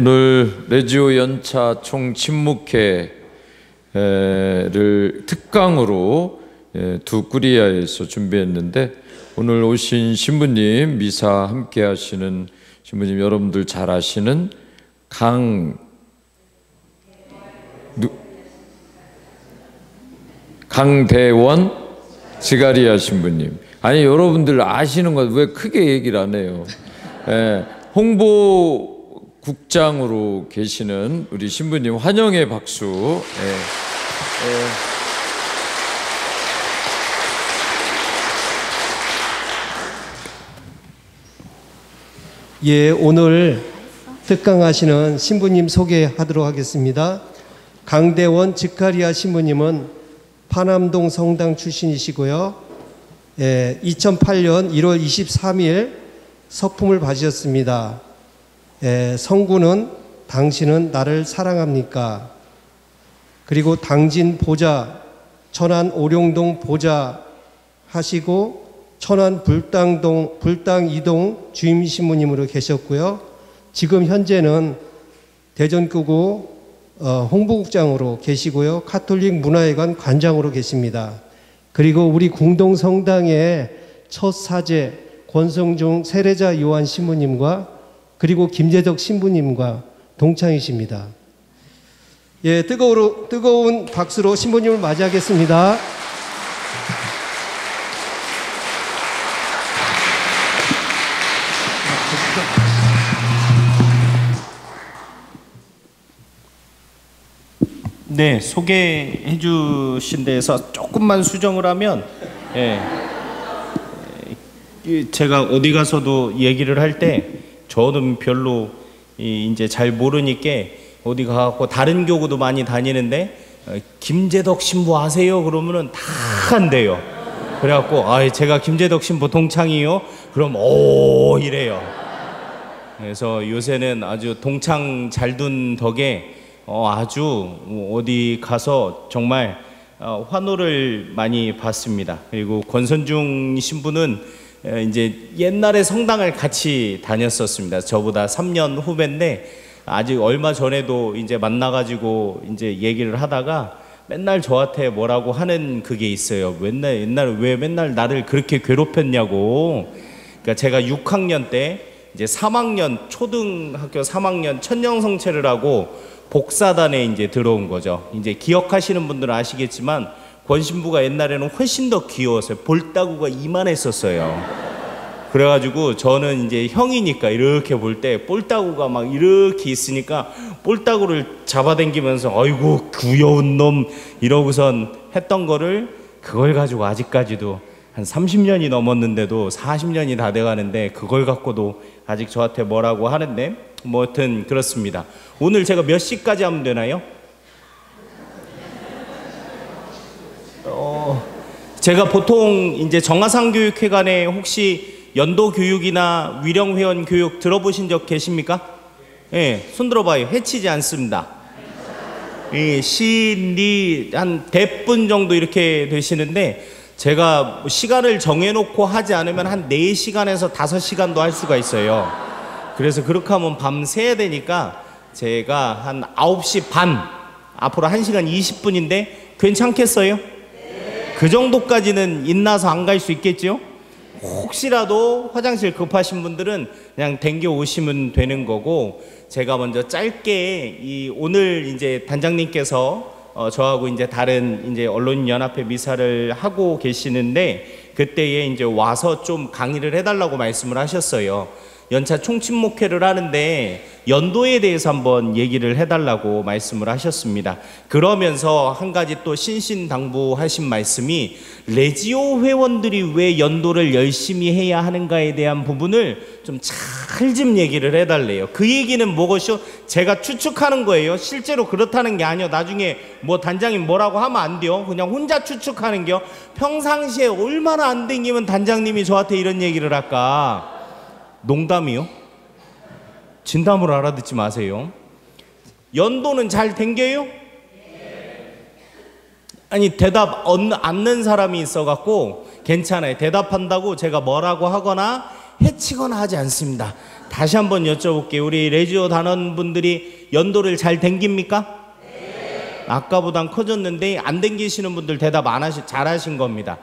오늘 레지오 연차 총침묵회를 특강으로 두꾸리아에서 준비했는데, 오늘 오신 신부님, 미사 함께 하시는 신부님 여러분들 잘 아시는 강대원 지가리아 신부님. 아니, 여러분들 아시는 것 왜 크게 얘기를 안 해요? 홍보국장으로 계시는 우리 신부님 환영의 박수. 오늘 특강하시는 신부님 소개하도록 하겠습니다. 강대원 지카리아 신부님은 파남동 성당 출신이시고요. 2008년 1월 23일 서품을 받으셨습니다. 성구는 당신은 나를 사랑합니까? 그리고 당진 보좌, 천안 오룡동 보좌 하시고 천안 불당 2동 주임 신부님으로 계셨고요. 지금 현재는 대전구구 홍보국장으로 계시고요. 가톨릭 문화회관 관장으로 계십니다. 그리고 우리 궁동 성당의 첫 사제 권성중 세례자 요한 신부님과 그리고 김재덕 신부님과 동창이십니다. 뜨거운 박수로 신부님을 맞이하겠습니다. 네, 소개해 주신 데에서 조금만 수정을 하면, 제가 어디 가서도 얘기를 할 때 저는 별로 이제 잘 모르니까 어디 가고 다른 교구도 많이 다니는데 김재덕 신부 아세요? 그러면은 다 안 돼요. 그래갖고 제가 김재덕 신부 동창이요? 그럼 오 이래요. 그래서 요새는 아주 동창 잘 둔 덕에 아주 어디 가서 정말 환호를 많이 받습니다. 그리고 권선중 신부는 이제 옛날에 성당을 같이 다녔었습니다. 저보다 3년 후배인데 아직 얼마 전에도 이제 만나가지고 이제 얘기를 하다가 맨날 저한테 뭐라고 하는 그게 있어요. 옛날에 왜 맨날 나를 그렇게 괴롭혔냐고. 그러니까 제가 6학년 때 이제 3학년 초등학교 3학년 천년성체를 하고 복사단에 이제 들어온 거죠. 이제 기억하시는 분들은 아시겠지만 권신부가 옛날에는 훨씬 더 귀여웠어요. 볼따구가 이만했었어요. 그래가지고 저는 이제 형이니까 이렇게 볼 때 볼따구가 막 이렇게 있으니까 볼따구를 잡아당기면서 아이고 귀여운 놈 이러고선 했던 거를 그걸 가지고 아직까지도 한 30년이 넘었는데도 40년이 다 돼가는데 그걸 갖고도 아직 저한테 뭐라고 하는데 뭐 하여튼 그렇습니다. 오늘 제가 몇 시까지 하면 되나요? 제가 보통 이제 정화상교육회관에 혹시 연도 교육이나 위령회원 교육 들어보신 적 계십니까? 손 들어봐요. 해치지 않습니다. 시인이 한 100분 정도 이렇게 되시는데 제가 시간을 정해놓고 하지 않으면 한 4시간에서 5시간도 할 수가 있어요. 그래서 그렇게 하면 밤 새야 되니까 제가 한 9시 반, 앞으로 1시간 20분인데 괜찮겠어요? 그 정도까지는 인나서 안 갈 수 있겠죠? 혹시라도 화장실 급하신 분들은 그냥 댕겨 오시면 되는 거고, 제가 먼저 짧게 오늘 이제 단장님께서 저하고 이제 다른 이제 언론연합회 미사를 하고 계시는데 그때에 이제 와서 좀 강의를 해달라고 말씀을 하셨어요. 연차 총침묵회를 하는데 연도에 대해서 한번 얘기를 해달라고 말씀을 하셨습니다. 그러면서 한 가지 또 신신당부하신 말씀이 레지오 회원들이 왜 연도를 열심히 해야 하는가에 대한 부분을 좀 잘 좀 얘기를 해달래요. 그 얘기는 뭐것이요? 제가 추측하는 거예요. 실제로 그렇다는 게 아니요. 나중에 뭐 단장님 뭐라고 하면 안 돼요. 그냥 혼자 추측하는 게요. 평상시에 얼마나 안 댕기면 단장님이 저한테 이런 얘기를 할까? 농담이요? 진담으로 알아듣지 마세요. 연도는 잘 댕겨요? 아니 대답 않는 사람이 있어갖고 괜찮아요. 대답한다고 제가 뭐라고 하거나 해치거나 하지 않습니다. 다시 한번 여쭤볼게요. 우리 레지오 단원분들이 연도를 잘 댕깁니까? 네. 아까보단 커졌는데 안 댕기시는 분들 대답 잘하신 겁니다.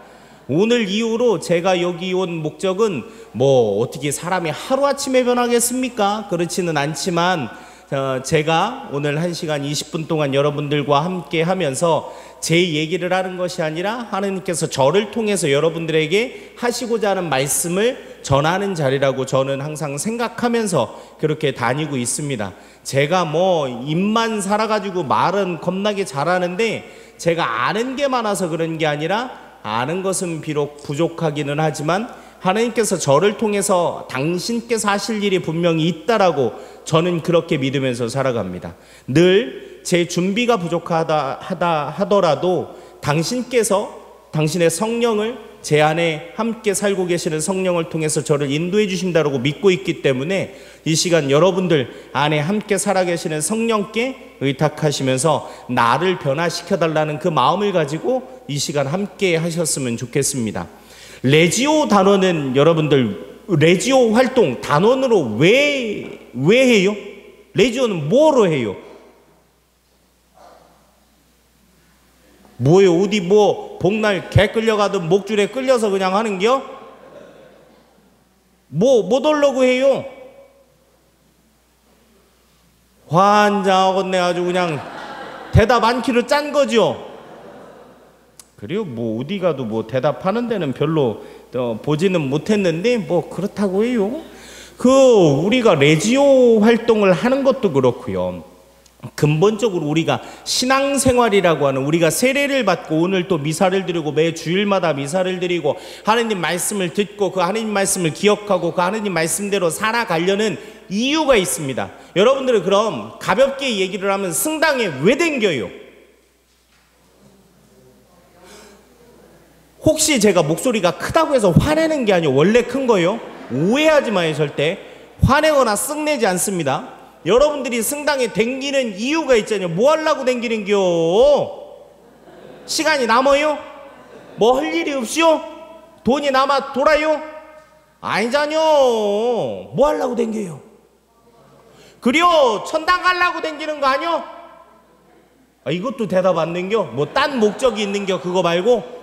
오늘 이후로 제가 여기 온 목적은 뭐 어떻게 사람이 하루아침에 변하겠습니까? 그렇지는 않지만 제가 오늘 1시간 20분 동안 여러분들과 함께 하면서 제 얘기를 하는 것이 아니라 하나님께서 저를 통해서 여러분들에게 하시고자 하는 말씀을 전하는 자리라고 저는 항상 생각하면서 그렇게 다니고 있습니다. 제가 뭐 입만 살아가지고 말은 겁나게 잘하는데 제가 아는 게 많아서 그런 게 아니라 아는 것은 비록 부족하기는 하지만 하나님께서 저를 통해서 당신께서 하실 일이 분명히 있다라고 저는 그렇게 믿으면서 살아갑니다. 늘 제 준비가 부족하다 하더라도 당신께서 당신의 성령을 제 안에 함께 살고 계시는 성령을 통해서 저를 인도해 주신다고 믿고 있기 때문에 이 시간 여러분들 안에 함께 살아계시는 성령께 의탁하시면서 나를 변화시켜 달라는 그 마음을 가지고 이 시간 함께 하셨으면 좋겠습니다. 레지오 단원은 여러분들 레지오 활동 단원으로 왜 해요? 레지오는 뭐로 해요? 뭐예요? 어디 뭐 복날 개 끌려가든 목줄에 끌려서 그냥 하는겨? 뭐 하려고 해요? 환장하겠네. 아주 그냥 대답 않기로 짠 거죠. 그리고 뭐 어디 가도 뭐 대답하는 데는 별로 보지는 못했는데 뭐 그렇다고 해요. 우리가 레지오 활동을 하는 것도 그렇고요. 근본적으로 우리가 신앙생활이라고 하는 우리가 세례를 받고 오늘 또 미사를 드리고 매 주일마다 미사를 드리고 하나님 말씀을 듣고 그 하나님 말씀을 기억하고 그 하나님 말씀대로 살아가려는 이유가 있습니다. 여러분들은 그럼 가볍게 얘기를 하면 승당에 왜 댕겨요? 혹시 제가 목소리가 크다고 해서 화내는 게 아니에요. 원래 큰 거예요. 오해하지 마요. 절대 화내거나 쓱내지 않습니다. 여러분들이 승당에 댕기는 이유가 있잖아요. 뭐 하려고 댕기는겨? 시간이 남아요? 뭐 할 일이 없이요? 돈이 남아 돌아요? 아니잖요. 뭐 하려고 댕겨요? 그리고 천당 가려고 댕기는 거 아니요? 이것도 대답 안 댕겨? 뭐 딴 목적이 있는겨? 그거 말고?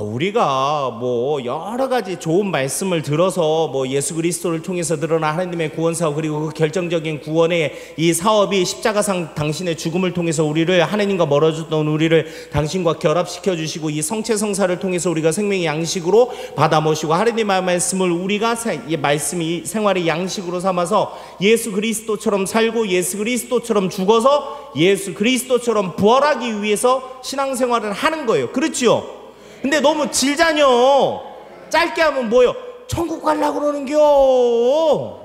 우리가 뭐 여러 가지 좋은 말씀을 들어서 뭐 예수 그리스도를 통해서 드러난 하나님의 구원 사업 그리고 그 결정적인 구원의 이 사업이 십자가상 당신의 죽음을 통해서 우리를 하나님과 멀어졌던 우리를 당신과 결합시켜 주시고 이 성체 성사를 통해서 우리가 생명의 양식으로 받아 모시고 하나님의 말씀을 우리가 이 말씀이 생활의 양식으로 삼아서 예수 그리스도처럼 살고 예수 그리스도처럼 죽어서 예수 그리스도처럼 부활하기 위해서 신앙생활을 하는 거예요. 그렇지요? 근데 너무 질자녀. 짧게 하면 뭐요? 천국 가려고 그러는겨.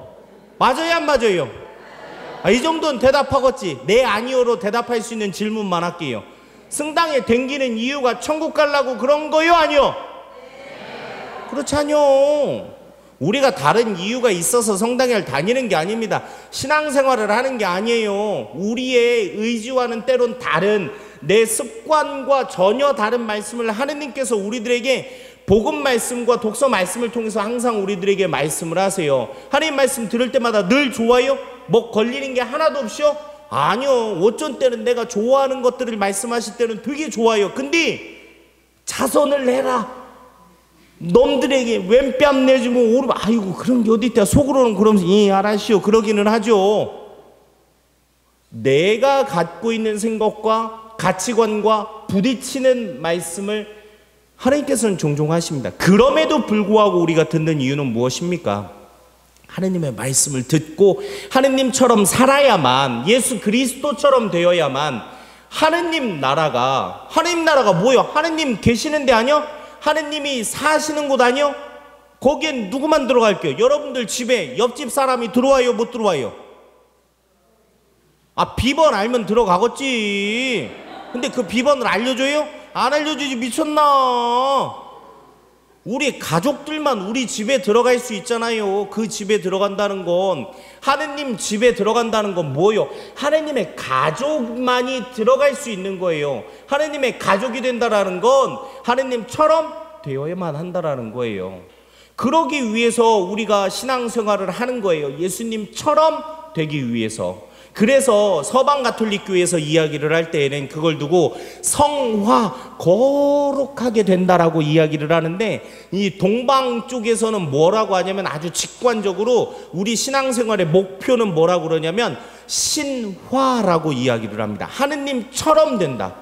맞아요 안 맞아요? 이 정도는 대답하겠지. 네 아니요로 대답할 수 있는 질문만 할게요. 승당에 댕기는 이유가 천국 가려고 그런 거요 아니요? 그렇지 않요. 우리가 다른 이유가 있어서 성당에 다니는 게 아닙니다. 신앙생활을 하는 게 아니에요. 우리의 의지와는 때론 다른 내 습관과 전혀 다른 말씀을 하느님께서 우리들에게 복음 말씀과 독서 말씀을 통해서 항상 우리들에게 말씀을 하세요. 하나님 말씀 들을 때마다 늘 좋아요? 뭐 걸리는 게 하나도 없이요? 아니요. 어쩐 때는 내가 좋아하는 것들을 말씀하실 때는 되게 좋아요. 근데 자선을 해라. 놈들에게 왼뺨 내주면 오르면 아이고 그런 게 어디 있다. 속으로는 그러면서 알았시오 그러기는 하죠. 내가 갖고 있는 생각과 가치관과 부딪히는 말씀을 하나님께서는 종종 하십니다. 그럼에도 불구하고 우리가 듣는 이유는 무엇입니까? 하나님의 말씀을 듣고 하나님처럼 살아야만 예수 그리스도처럼 되어야만 하나님 나라가 뭐예요? 하나님 계시는 데 아니요? 하나님이 사시는 곳 아니요? 거기엔 누구만 들어갈게요? 여러분들 집에 옆집 사람이 들어와요? 못 들어와요? 비번 알면 들어가겠지. 근데 그 비번을 알려줘요? 안 알려주지. 미쳤나? 우리 가족들만 우리 집에 들어갈 수 있잖아요. 그 집에 들어간다는 건 하느님 집에 들어간다는 건 뭐예요? 하느님의 가족만이 들어갈 수 있는 거예요. 하느님의 가족이 된다라는 건 하느님처럼 되어야만 한다라는 거예요. 그러기 위해서 우리가 신앙생활을 하는 거예요. 예수님처럼 되기 위해서. 그래서 서방 가톨릭 교회에서 이야기를 할 때에는 그걸 두고 성화, 거룩하게 된다라고 이야기를 하는데, 이 동방 쪽에서는 뭐라고 하냐면 아주 직관적으로 우리 신앙생활의 목표는 뭐라고 그러냐면 신화라고 이야기를 합니다. 하느님처럼 된다.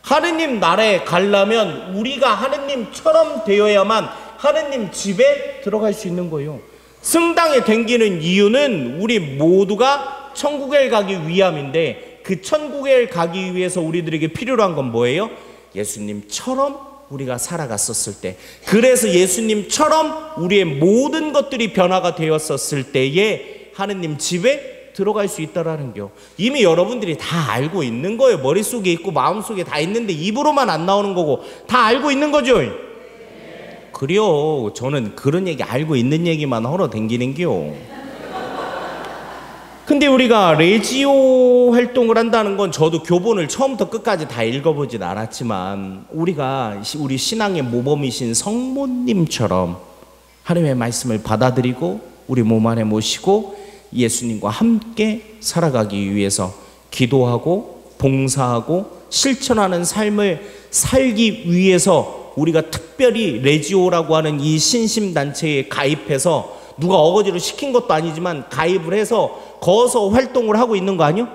하느님 나라에 가려면 우리가 하느님처럼 되어야만 하느님 집에 들어갈 수 있는 거예요. 승당에 댕기는 이유는 우리 모두가 천국에 가기 위함인데, 그 천국에 가기 위해서 우리들에게 필요로 한 건 뭐예요? 예수님처럼 우리가 살아갔었을 때, 그래서 예수님처럼 우리의 모든 것들이 변화가 되었었을 때에 하느님 집에 들어갈 수 있다라는 거 이미 여러분들이 다 알고 있는 거예요. 머릿속에 있고 마음속에 다 있는데 입으로만 안 나오는 거고 다 알고 있는 거죠. 그래요. 저는 그런 얘기 알고 있는 얘기만 하러 댕기는겨. 근데 우리가 레지오 활동을 한다는 건, 저도 교본을 처음부터 끝까지 다 읽어보진 않았지만 우리가 우리 신앙의 모범이신 성모님처럼 하나님의 말씀을 받아들이고 우리 몸 안에 모시고 예수님과 함께 살아가기 위해서 기도하고 봉사하고 실천하는 삶을 살기 위해서 우리가 특별히 레지오라고 하는 이 신심단체에 가입해서, 누가 어거지로 시킨 것도 아니지만 가입을 해서 거기서 활동을 하고 있는 거 아니요?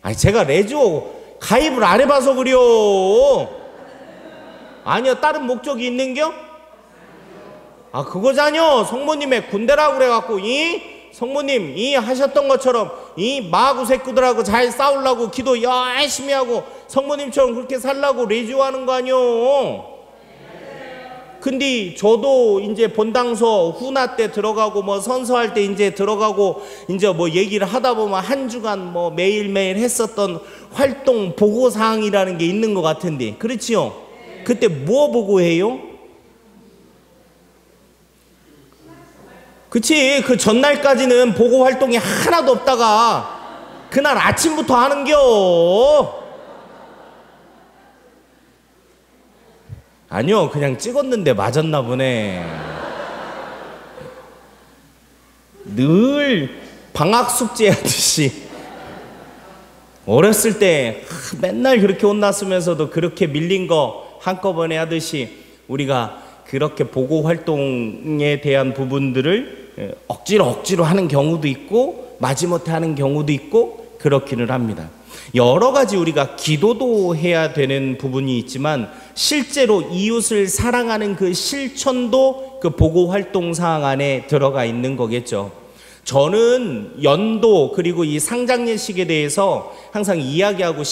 아니, 제가 레지오 가입을 안 해봐서 그래요. 아니요, 다른 목적이 있는겨? 아, 그거잖요. 성모님의 군대라고 그래갖고 성모님 하셨던 것처럼 마구 새끼들하고 잘 싸우려고 기도 열심히 하고 성모님처럼 그렇게 살라고 레지오 하는 거 아니요. 근데 저도 이제 본당서 후나 때 들어가고 뭐 선서할 때 이제 들어가고 이제 뭐 얘기를 하다 보면 한 주간 뭐 매일매일 했었던 활동 보고사항이라는 게 있는 것 같은데, 그렇지요? 그때 뭐 보고 해요? 그치, 그 전날까지는 보고 활동이 하나도 없다가 그날 아침부터 하는겨. 아니요, 그냥 찍었는데 맞았나 보네. 늘 방학 숙제 하듯이 어렸을 때 맨날 그렇게 혼났으면서도 그렇게 밀린 거 한꺼번에 하듯이 우리가 그렇게 보고 활동에 대한 부분들을 억지로 하는 경우도 있고 마지못해 하는 경우도 있고 그렇기는 합니다. 여러 가지 우리가 기도도 해야 되는 부분이 있지만 실제로 이웃을 사랑하는 그 실천도 그 보고 활동 사항 안에 들어가 있는 거겠죠. 저는 연도 그리고 이 상장예식에 대해서 항상 이야기하고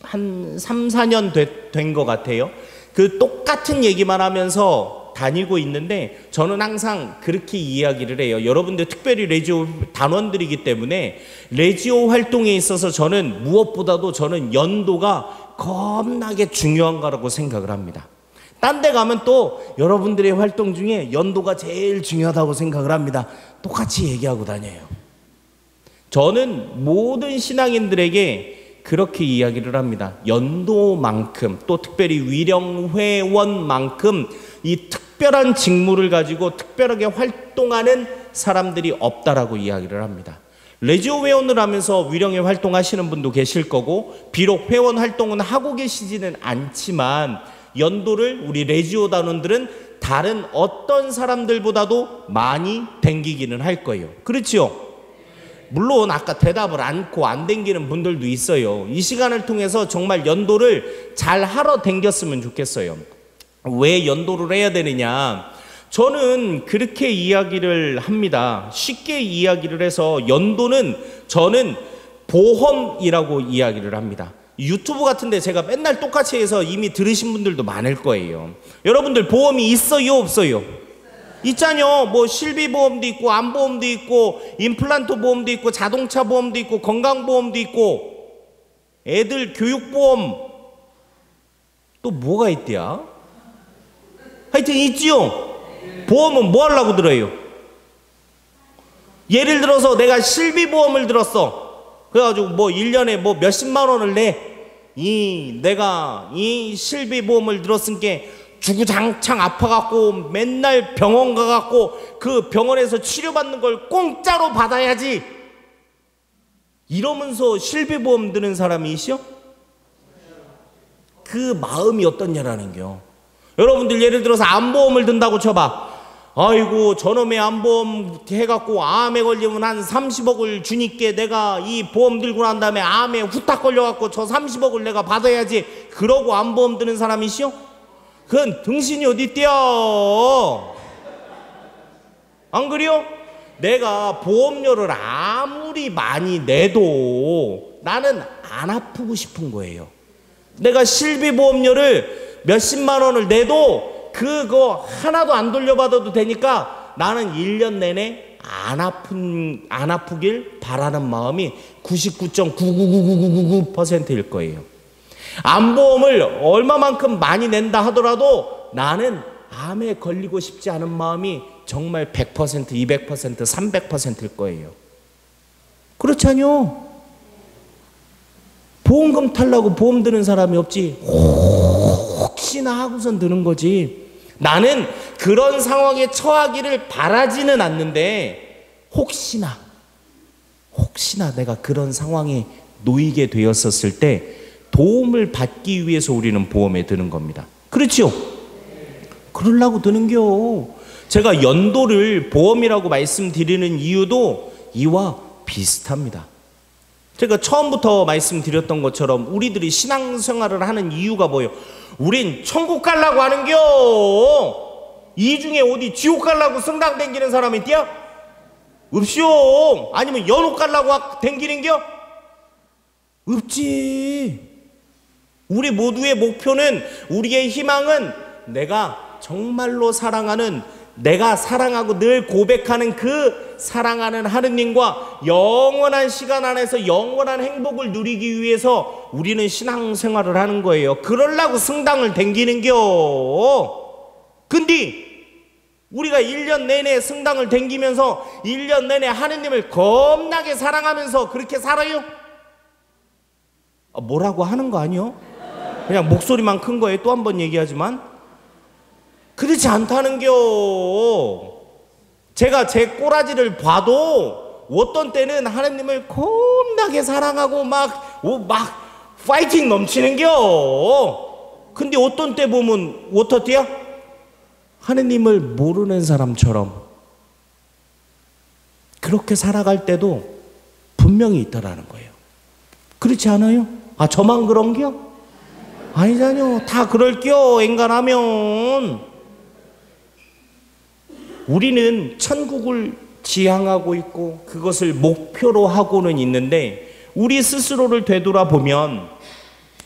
한 3, 4년 된 것 같아요. 그 똑같은 얘기만 하면서 다니고 있는데 저는 항상 그렇게 이야기를 해요. 여러분들 특별히 레지오 단원들이기 때문에 레지오 활동에 있어서 저는 무엇보다도 저는 연도가 겁나게 중요한 거라고 생각을 합니다. 딴 데 가면 또 여러분들의 활동 중에 연도가 제일 중요하다고 생각을 합니다. 똑같이 얘기하고 다녀요. 저는 모든 신앙인들에게 그렇게 이야기를 합니다. 연도만큼, 또 특별히 위령회원만큼 이 특별한 직무를 가지고 특별하게 활동하는 사람들이 없다라고 이야기를 합니다. 레지오 회원을 하면서 위령회 활동하시는 분도 계실 거고, 비록 회원 활동은 하고 계시지는 않지만 연도를 우리 레지오 단원들은 다른 어떤 사람들보다도 많이 댕기기는 할 거예요. 그렇죠? 물론 아까 대답을 않고 안 댕기는 분들도 있어요. 이 시간을 통해서 정말 연도를 잘 하러 댕겼으면 좋겠어요. 왜 연도를 해야 되느냐? 저는 그렇게 이야기를 합니다. 쉽게 이야기를 해서 연도는 저는 보험이라고 이야기를 합니다. 유튜브 같은데 제가 맨날 똑같이 해서 이미 들으신 분들도 많을 거예요. 여러분들 보험이 있어요, 없어요? 있잖요. 뭐 실비보험도 있고 암보험도 있고 임플란트 보험도 있고 자동차 보험도 있고 건강보험도 있고 애들 교육보험 또 뭐가 있대야? 하여튼 있지요. 보험은 뭐 하려고 들어요? 예를 들어서 내가 실비보험을 들었어. 그래가지고 뭐 1년에 뭐 몇십만 원을 내. 내가 이 실비보험을 들었으니까 주구장창 아파갖고 맨날 병원 가갖고 그 병원에서 치료받는 걸 공짜로 받아야지 이러면서 실비보험 드는 사람이 있어? 그 마음이 어떻냐라는 겨. 여러분들 예를 들어서 암보험을 든다고 쳐봐. 아이고 저놈의 암보험 해갖고 암에 걸리면 한 30억을 주니까 내가 이 보험 들고 난 다음에 암에 후딱 걸려갖고 저 30억을 내가 받아야지 그러고 암보험 드는 사람이시오? 그건 등신이 어디 띄어? 안 그래요? 내가 보험료를 아무리 많이 내도 나는 안 아프고 싶은 거예요. 내가 실비보험료를 몇십만 원을 내도 그거 하나도 안 돌려받아도 되니까 나는 1년 내내 안 아프길 바라는 마음이 99.9999999%일 거예요. 암보험을 얼마만큼 많이 낸다 하더라도 나는 암에 걸리고 싶지 않은 마음이 정말 100%, 200%, 300%일 거예요. 그렇잖요. 보험금 타려고 보험 드는 사람이 없지. 혹시나 하고선 드는 거지. 나는 그런 상황에 처하기를 바라지는 않는데 혹시나 내가 그런 상황에 놓이게 되었었을 때 도움을 받기 위해서 우리는 보험에 드는 겁니다. 그렇죠? 그러려고 드는겨. 제가 연도를 보험이라고 말씀드리는 이유도 이와 비슷합니다. 제가 처음부터 말씀드렸던 것처럼 우리들이 신앙생활을 하는 이유가 뭐예요? 우린 천국 가려고 하는겨. 이 중에 어디 지옥 가려고 성당 댕기는 사람이 있디야? 없쇼. 아니면 연옥 가려고 댕기는겨? 없지. 우리 모두의 목표는, 우리의 희망은 내가 정말로 사랑하는, 내가 사랑하고 늘 고백하는 그 사랑하는 하느님과 영원한 시간 안에서 영원한 행복을 누리기 위해서 우리는 신앙생활을 하는 거예요. 그러려고 성당을 댕기는겨. 근데 우리가 1년 내내 성당을 댕기면서 1년 내내 하느님을 겁나게 사랑하면서 그렇게 살아요? 뭐라고 하는 거 아니요? 그냥 목소리만 큰 거예요. 또 한 번 얘기하지만 그렇지 않다는겨. 제가 제 꼬라지를 봐도 어떤 때는 하느님을 겁나게 사랑하고 막 파이팅 넘치는겨. 근데 어떤 때 보면 어떻대요? 하느님을 모르는 사람처럼 그렇게 살아갈 때도 분명히 있다라는 거예요. 그렇지 않아요? 저만 그런겨? 아니잖요. 다 그럴겨. 인간하면. 우리는 천국을 지향하고 있고 그것을 목표로 하고는 있는데 우리 스스로를 되돌아보면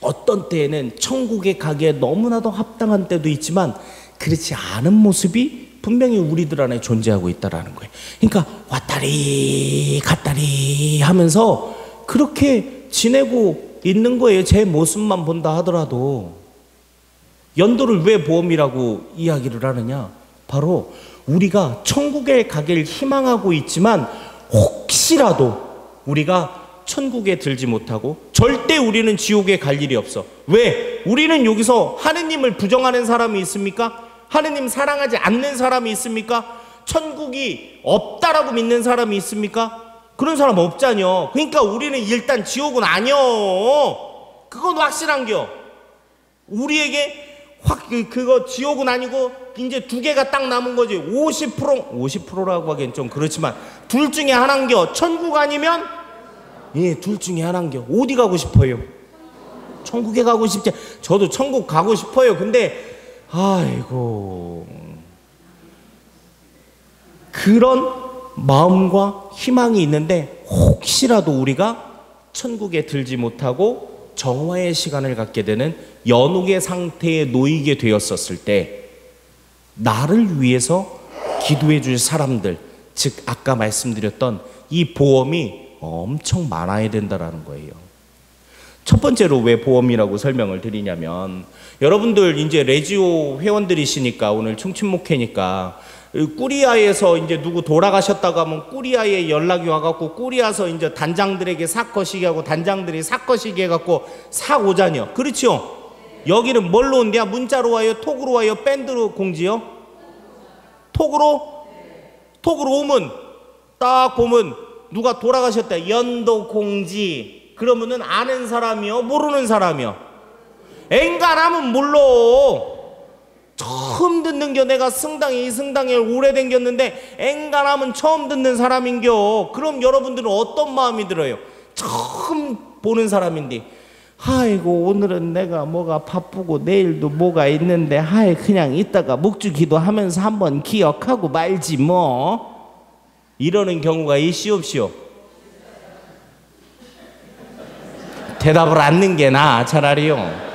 어떤 때에는 천국에 가기에 너무나도 합당한 때도 있지만 그렇지 않은 모습이 분명히 우리들 안에 존재하고 있다는 거예요. 그러니까 왔다리 갔다리 하면서 그렇게 지내고 있는 거예요. 제 모습만 본다 하더라도. 연도를 왜 보험이라고 이야기를 하느냐? 바로 우리가 천국에 가길 희망하고 있지만 혹시라도 우리가 천국에 들지 못하고 절대 우리는 지옥에 갈 일이 없어. 왜? 우리는 여기서 하느님을 부정하는 사람이 있습니까? 하느님 사랑하지 않는 사람이 있습니까? 천국이 없다라고 믿는 사람이 있습니까? 그런 사람 없잖여. 그러니까 우리는 일단 지옥은 아니여. 그건 확실한겨. 우리에게 그거 지옥은 아니고 이제 두 개가 딱 남은 거지. 50%라고 하기엔 좀 그렇지만 둘 중에 하나인겨. 천국 아니면 둘 중에 하나인겨. 어디 가고 싶어요? 천국에 가고 싶지. 저도 천국 가고 싶어요. 근데 아이고, 그런 마음과 희망이 있는데 혹시라도 우리가 천국에 들지 못하고 정화의 시간을 갖게 되는 연옥의 상태에 놓이게 되었었을 때 나를 위해서 기도해 줄 사람들, 즉 아까 말씀드렸던 이 보험이 엄청 많아야 된다라는 거예요. 첫 번째로 왜 보험이라고 설명을 드리냐면, 여러분들 이제 레지오 회원들이시니까 오늘 충친목회니까 꾸리아에서 이제 누구 돌아가셨다고 하면 꾸리아에 연락이 와갖고 꾸리아서 이제 단장들에게 삭 거시게 하고 단장들이 삭 거시게 해갖고 삭 오자녀. 그렇죠? 여기는 뭘로 온대야? 문자로 와요? 톡으로 와요? 밴드로 공지요? 톡으로? 톡으로 오면 딱 보면 누가 돌아가셨다. 연도 공지. 그러면은 아는 사람이요? 모르는 사람이요? 앵간하면 몰라. 처음 듣는겨. 내가 승당에 이 승당에 오래 댕겼는데 앵간하면 처음 듣는 사람인겨. 그럼 여러분들은 어떤 마음이 들어요? 처음 보는 사람인데, 아이고 오늘은 내가 뭐가 바쁘고 내일도 뭐가 있는데 하이 그냥 이따가 묵주 기도하면서 한번 기억하고 말지 뭐, 이러는 경우가 있시오 없시오? 대답을 않는 게 나아 차라리요.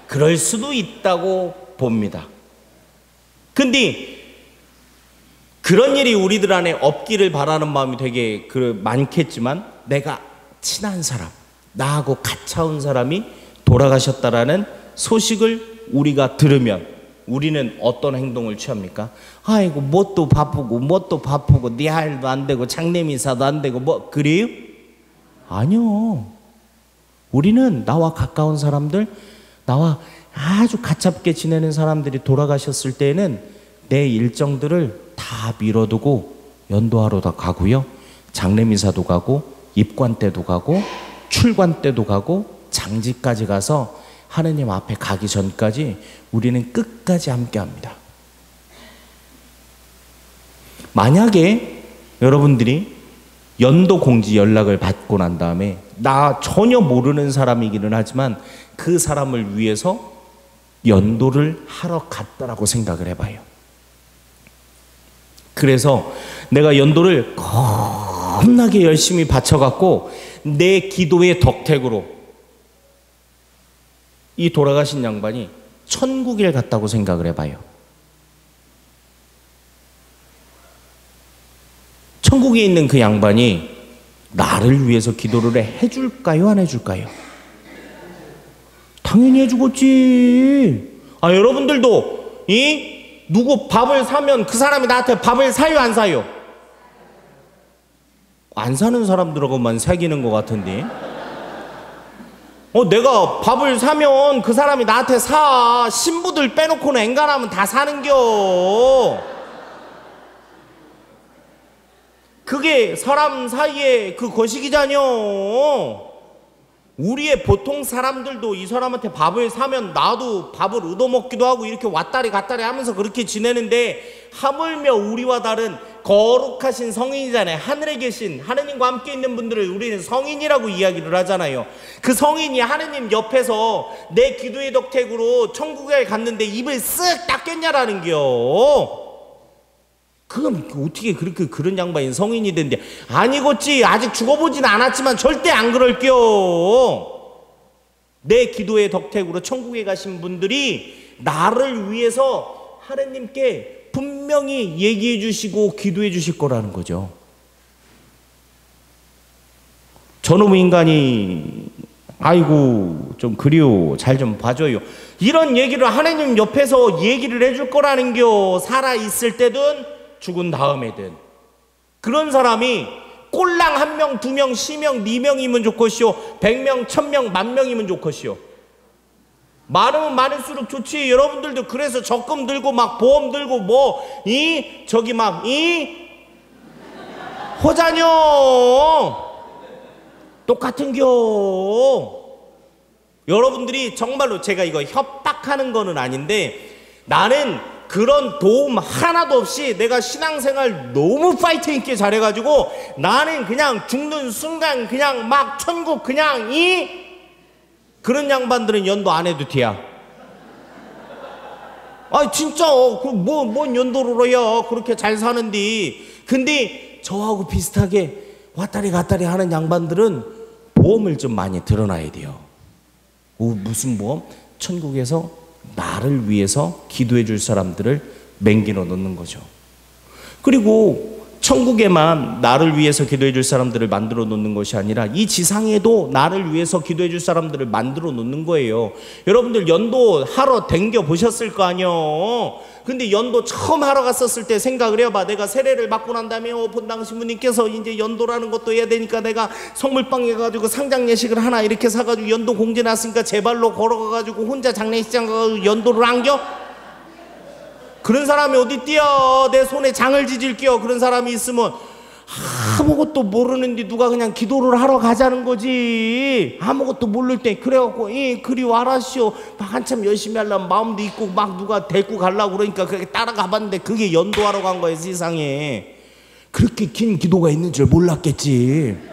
그럴 수도 있다고 봅니다. 근데 그런 일이 우리들 안에 없기를 바라는 마음이 되게 많겠지만, 내가 친한 사람, 나하고 가까운 사람이 돌아가셨다라는 소식을 우리가 들으면 우리는 어떤 행동을 취합니까? 아이고 뭣도 바쁘고 네 할도 안 되고 장례미사도 안 되고 뭐 그래요? 아니요. 우리는 나와 가까운 사람들, 나와 아주 가깝게 지내는 사람들이 돌아가셨을 때에는 내 일정들을 다 미뤄두고 연도하러 다 가고요, 장례미사도 가고 입관 때도 가고 출관 때도 가고 장지까지 가서 하느님 앞에 가기 전까지 우리는 끝까지 함께 합니다. 만약에 여러분들이 연도 공지 연락을 받고 난 다음에 나 전혀 모르는 사람이기는 하지만 그 사람을 위해서 연도를 하러 갔다라고 생각을 해봐요. 그래서 내가 연도를 겁나게 열심히 바쳐갖고 내 기도의 덕택으로 이 돌아가신 양반이 천국에 갔다고 생각을 해봐요. 천국에 있는 그 양반이 나를 위해서 기도를 해줄까요? 안 해줄까요? 당연히 해주겠지. 여러분들도 누구 밥을 사면 그 사람이 나한테 밥을 사요? 안 사요? 안 사는 사람들하고만 사귀는 것 같은데. 내가 밥을 사면 그 사람이 나한테 사. 신부들 빼놓고는 앵간하면 다 사는겨. 그게 사람 사이에 그 거시기잖여. 우리의 보통 사람들도 이 사람한테 밥을 사면 나도 밥을 얻어먹기도 하고 이렇게 왔다리 갔다리 하면서 그렇게 지내는데, 하물며 우리와 다른 거룩하신 성인이잖아요. 하늘에 계신 하느님과 함께 있는 분들을 우리는 성인이라고 이야기를 하잖아요. 그 성인이 하느님 옆에서 내 기도의 덕택으로 천국에 갔는데 입을 쓱 닦겠냐라는 겨. 그럼 어떻게 그렇게 그런 양반이 성인이 된대? 아니겠지. 아직 죽어보진 않았지만 절대 안 그럴게요. 내 기도의 덕택으로 천국에 가신 분들이 나를 위해서 하느님께 분명히 얘기해 주시고 기도해 주실 거라는 거죠. 저놈 인간이 아이고 좀 그리워, 잘 좀 봐줘요, 이런 얘기를 하느님 옆에서 얘기를 해줄 거라는 겨. 살아있을 때든 죽은 다음에든. 그런 사람이 꼴랑 1명, 2명, 10명, 2명이면 좋겠시오. 100명, 1000명, 10,000명이면 좋겠시오. 많으면 많을수록 좋지. 여러분들도 그래서 적금 들고 막 보험 들고 저기 막 호자녀 똑같은겨. 여러분들이 정말로, 제가 이거 협박하는 거는 아닌데, 나는 그런 도움 하나도 없이 내가 신앙생활 너무 파이팅 있게 잘해가지고 나는 그냥 죽는 순간 그냥 막 천국 그냥 그런 양반들은 연도 안 해도 돼야. 진짜 뭔 연도를 해야 그렇게 잘 사는데. 근데 저하고 비슷하게 왔다리 갔다리 하는 양반들은 보험을 좀 많이 들어놔야 돼요. 무슨 보험? 천국에서 나를 위해서 기도해 줄 사람들을 맹기로 넣는 거죠. 그리고 천국에만 나를 위해서 기도해 줄 사람들을 만들어 놓는 것이 아니라 이 지상에도 나를 위해서 기도해 줄 사람들을 만들어 놓는 거예요. 여러분들 연도 하러 댕겨 보셨을 거 아니요. 근데 연도 처음 하러 갔었을 때 생각을 해봐. 내가 세례를 받고 난 다음에 본당 신부님께서 이제 연도라는 것도 해야 되니까 내가 성물빵 해가지고 상장 예식을 하나 이렇게 사가지고 연도 공지 났으니까 제 발로 걸어가가지고 혼자 장례식장 가가지고 연도를 안겨? 그런 사람이 어디 뛰어. 내 손에 장을 지질 끼어. 그런 사람이 있으면 아무것도 모르는데 누가 그냥 기도를 하러 가자는 거지. 아무것도 모를 때 그래갖고 그리 와라시오. 막 한참 열심히 하려면 마음도 있고 막 누가 데리고 가려고 그러니까 그렇게 따라가 봤는데 그게 연도하러 간 거예요. 세상에 그렇게 긴 기도가 있는 줄 몰랐겠지.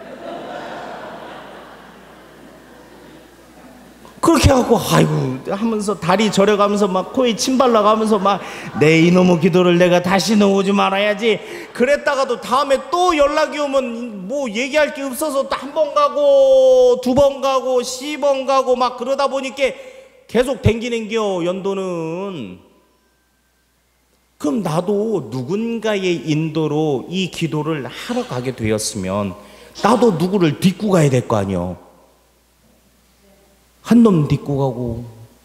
그렇게 해갖고 아이고 하면서 다리 저려가면서 막 코에 침 발라가면서 막 내 이놈의 기도를 내가 다시는 오지 말아야지. 그랬다가도 다음에 또 연락이 오면 뭐 얘기할 게 없어서 또 한 번 가고 두 번 가고 10번 가고 막 그러다 보니까 계속 댕기는겨 연도는. 그럼 나도 누군가의 인도로 이 기도를 하러 가게 되었으면 나도 누구를 딛고 가야 될 거 아니요. 한 놈 딛고 가고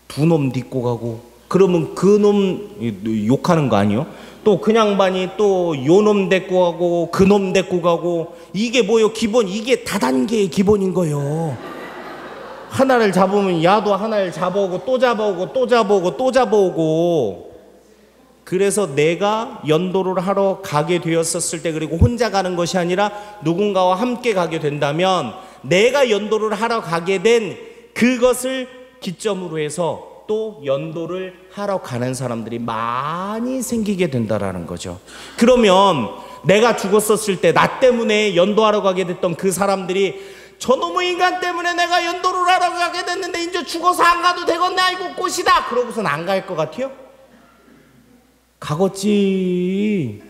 두 놈 딛고 가고 그러면 그 놈 욕하는 거 아니요? 또 그냥 반이 또 요 놈 데리고 가고 그 놈 데리고 가고 이게 뭐요? 기본 이게 다단계의 기본인 거요. 하나를 잡으면 야도 하나를 잡아오고 또 잡아오고 또 잡아오고 또 잡아오고. 그래서 내가 연도를 하러 가게 되었었을 때 그리고 혼자 가는 것이 아니라 누군가와 함께 가게 된다면 내가 연도를 하러 가게 된 그것을 기점으로 해서 또 연도를 하러 가는 사람들이 많이 생기게 된다라는 거죠. 그러면 내가 죽었었을 때 나 때문에 연도하러 가게 됐던 그 사람들이 저놈의 인간 때문에 내가 연도를 하러 가게 됐는데 이제 죽어서 안 가도 되겠네. 아이고 꽃이다. 그러고선 안 갈 것 같아요? 가겠지.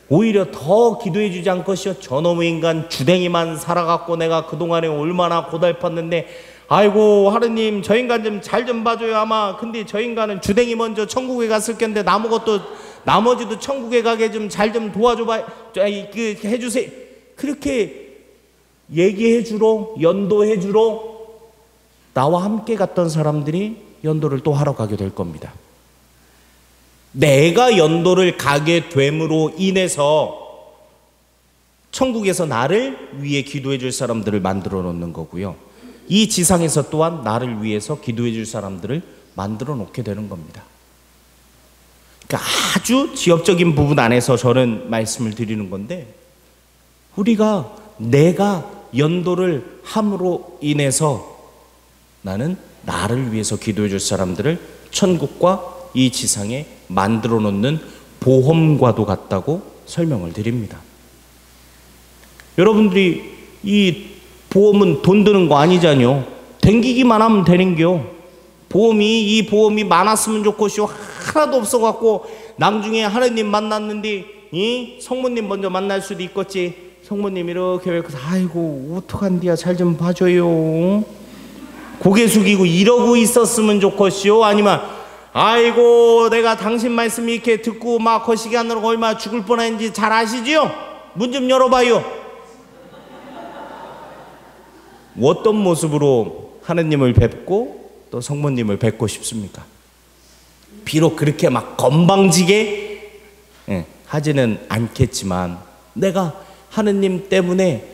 오히려 더 기도해 주지 않겠시오. 저놈의 인간 주댕이만 살아갖고 내가 그동안에 얼마나 고달팠는데 아이고 하느님 저 인간 좀 잘 좀 봐줘요. 아마 근데 저 인간은 주댕이 먼저 천국에 갔을 건데 나머지도 천국에 가게 좀 잘 좀 도와줘봐. 해주세요. 그렇게 얘기해 주러 연도해 주러 나와 함께 갔던 사람들이 연도를 또 하러 가게 될 겁니다. 내가 연도를 가게 됨으로 인해서 천국에서 나를 위해 기도해 줄 사람들을 만들어 놓는 거고요. 이 지상에서 또한 나를 위해서 기도해 줄 사람들을 만들어 놓게 되는 겁니다. 그러니까 아주 지엽적인 부분 안에서 저는 말씀을 드리는 건데 우리가 내가 연도를 함으로 인해서 나는 나를 위해서 기도해 줄 사람들을 천국과 이 지상에 만들어 놓는 보험과도 같다고 설명을 드립니다. 여러분들이 이 보험은 돈 드는 거 아니잖요. 댕기기만 하면 되는겨. 이 보험이 많았으면 좋겠시오. 하나도 없어갖고 나중에 하느님 만났는데 성모님 먼저 만날 수도 있겠지. 성모님 이렇게 왜 아이고 어떡한디야 잘 좀 봐줘요. 고개 숙이고 이러고 있었으면 좋겠시오. 아니면 아이고 내가 당신 말씀 이렇게 듣고 막 거시기 하느라고 얼마나 죽을 뻔했는지 잘 아시지요? 문 좀 열어봐요. 어떤 모습으로 하느님을 뵙고 또 성모님을 뵙고 싶습니까? 비록 그렇게 막 건방지게 하지는 않겠지만 내가 하느님 때문에